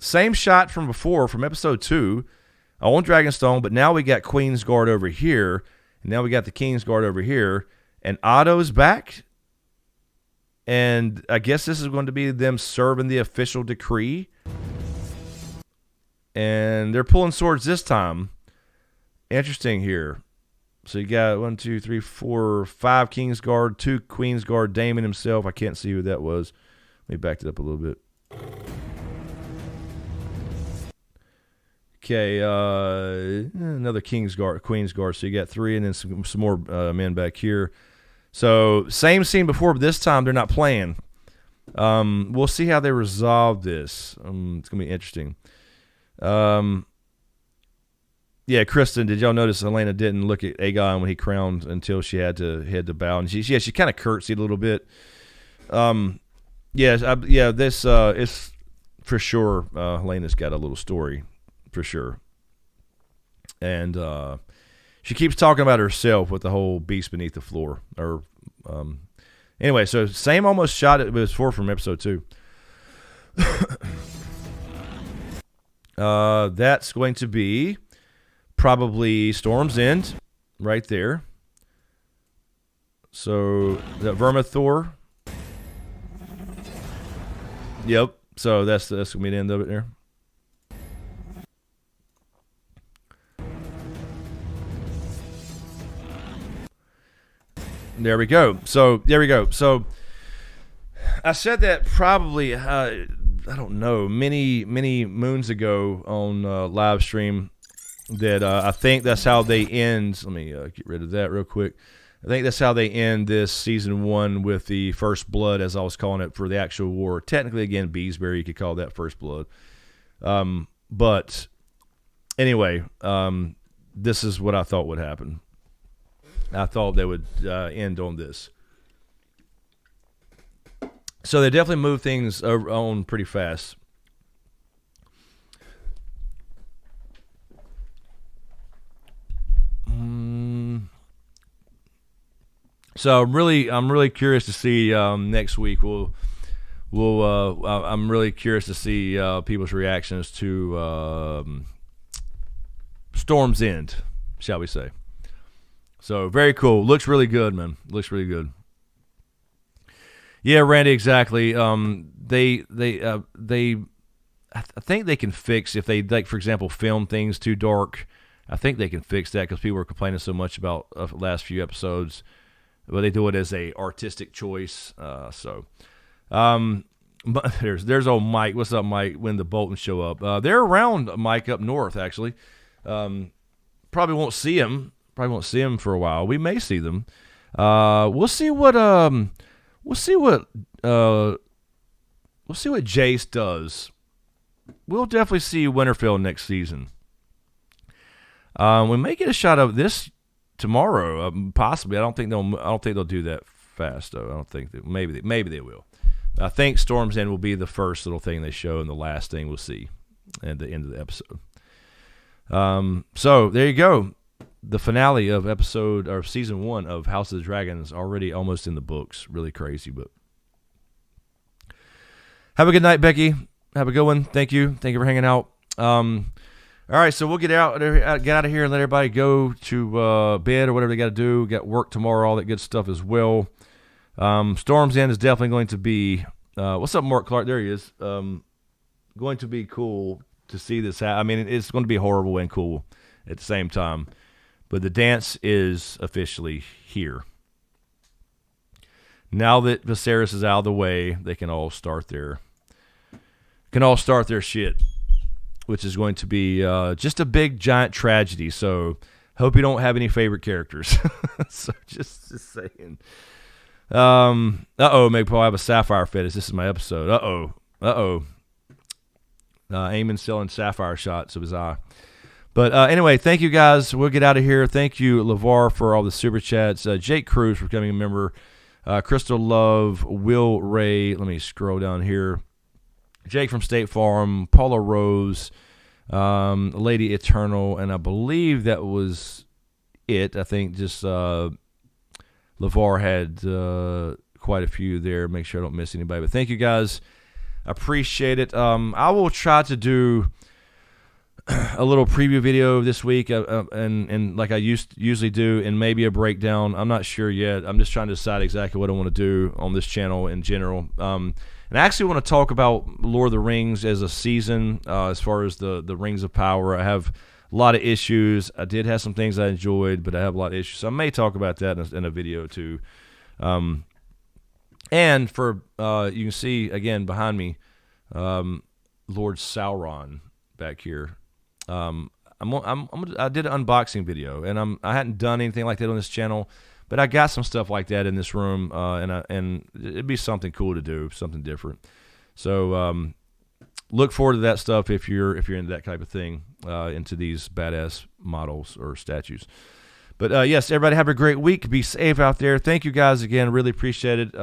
Same shot from before, from episode 2, on Dragonstone, but now we got Queen's Guard over here, and now we got the King's Guard over here, and Otto's back. And I guess this is going to be them serving the official decree. And they're pulling swords this time. Interesting here. So you got 1, 2, 3, 4, 5 King's Guard, 2 Queen's Guard, Daemon himself. I can't see who that was. Let me back it up a little bit. Okay, another King's Guard, Queen's Guard. So you got 3, and then some more men back here. So, same scene before, but this time they're not playing. We'll see how they resolve this. It's going to be interesting. Yeah, Kristen, did y'all notice Helena didn't look at Aegon when he crowned until she had to bow? And she kind of curtsied a little bit. This is for sure. Helena's got a little story, for sure. And she keeps talking about herself with the whole beast beneath the floor. Anyway, so same almost shot it was from episode 2. That's going to be probably Storm's End right there. So that Vermithor. Yep. So that's going to be the end of it there. There we go. So I said that probably I don't know many moons ago on live stream that I think that's how they end. Let me get rid of that real quick. I think that's how they end this season 1 with the first blood, as I was calling it, for the actual war. Technically, again, Beesbury, you could call that first blood. But anyway, this is what I thought would happen. I thought they would end on this. So they definitely move things on pretty fast. So I'm really curious to see next week. I'm really curious to see people's reactions to Storm's End, shall we say? So very cool. Looks really good, man. Looks really good. Yeah, Randy, exactly. I think they can fix if they, like, for example, film things too dark. I think they can fix that because people were complaining so much about the last few episodes. But they do it as a artistic choice. But there's old Mike. What's up, Mike? When the Boltons show up, they're around Mike up north. Actually, probably won't see him. Probably won't see him for a while. We may see them. We'll see what Jace does. We'll definitely see Winterfell next season. We may get a shot of this tomorrow, possibly. I don't think they'll do that fast though. I don't think that maybe they will. I think Storm's End will be the first little thing they show, and the last thing we'll see at the end of the episode. So there you go. The finale of season 1 of House of the Dragon is already almost in the books. Really crazy, but have a good night, Becky. Have a good one. Thank you for hanging out. All right, so we'll get out of here and let everybody go to bed or whatever they got to do. Got work tomorrow, all that good stuff as well. Storm's End is definitely going to be. What's up, Mark Clark? There he is. Going to be cool to see this. I mean, it's going to be horrible and cool at the same time. But the dance is officially here. Now that Viserys is out of the way, they can all start their shit, which is going to be just a big giant tragedy. So hope you don't have any favorite characters. So just saying. Meg Paul, I have a sapphire fetish. This is my episode. Eamon selling sapphire shots of his eye. But anyway, thank you guys. We'll get out of here. Thank you, LeVar, for all the super chats. Jake Cruz for becoming a member. Crystal Love, Will Ray. Let me scroll down here. Jake from State Farm, Paula Rose, Lady Eternal, and I believe that was it. I think just LeVar had quite a few there. Make sure I don't miss anybody. But thank you guys. Appreciate it. I will try to do a little preview video this week, and like I usually do, and maybe a breakdown. I'm not sure yet. I'm just trying to decide exactly what I want to do on this channel in general. And I actually want to talk about Lord of the Rings as a season, as far as the Rings of Power. I have a lot of issues. I did have some things I enjoyed, but I have a lot of issues. So I may talk about that in a video too. And for you can see again behind me, Lord Sauron back here. I did an unboxing video, and I hadn't done anything like that on this channel, but I got some stuff like that in this room, and it'd be something cool to do, something different. So look forward to that stuff if you're into that type of thing, into these badass models or statues. But yes, everybody have a great week. Be safe out there. Thank you guys again. Really appreciate it.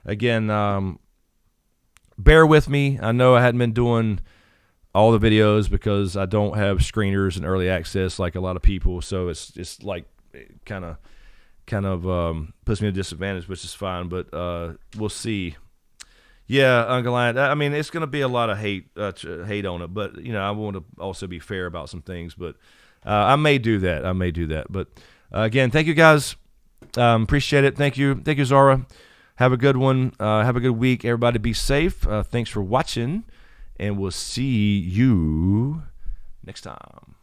Again, bear with me. I know I hadn't been doing all the videos because I don't have screeners and early access like a lot of people. So it's like kind of puts me at a disadvantage, which is fine. But we'll see. Yeah, Uncle Lion. I mean, it's going to be a lot of hate on it, but I want to also be fair about some things. But I may do that. But again, thank you guys. Appreciate it. Thank you, Zara. Have a good one. Have a good week. Everybody, be safe. Thanks for watching, and we'll see you next time.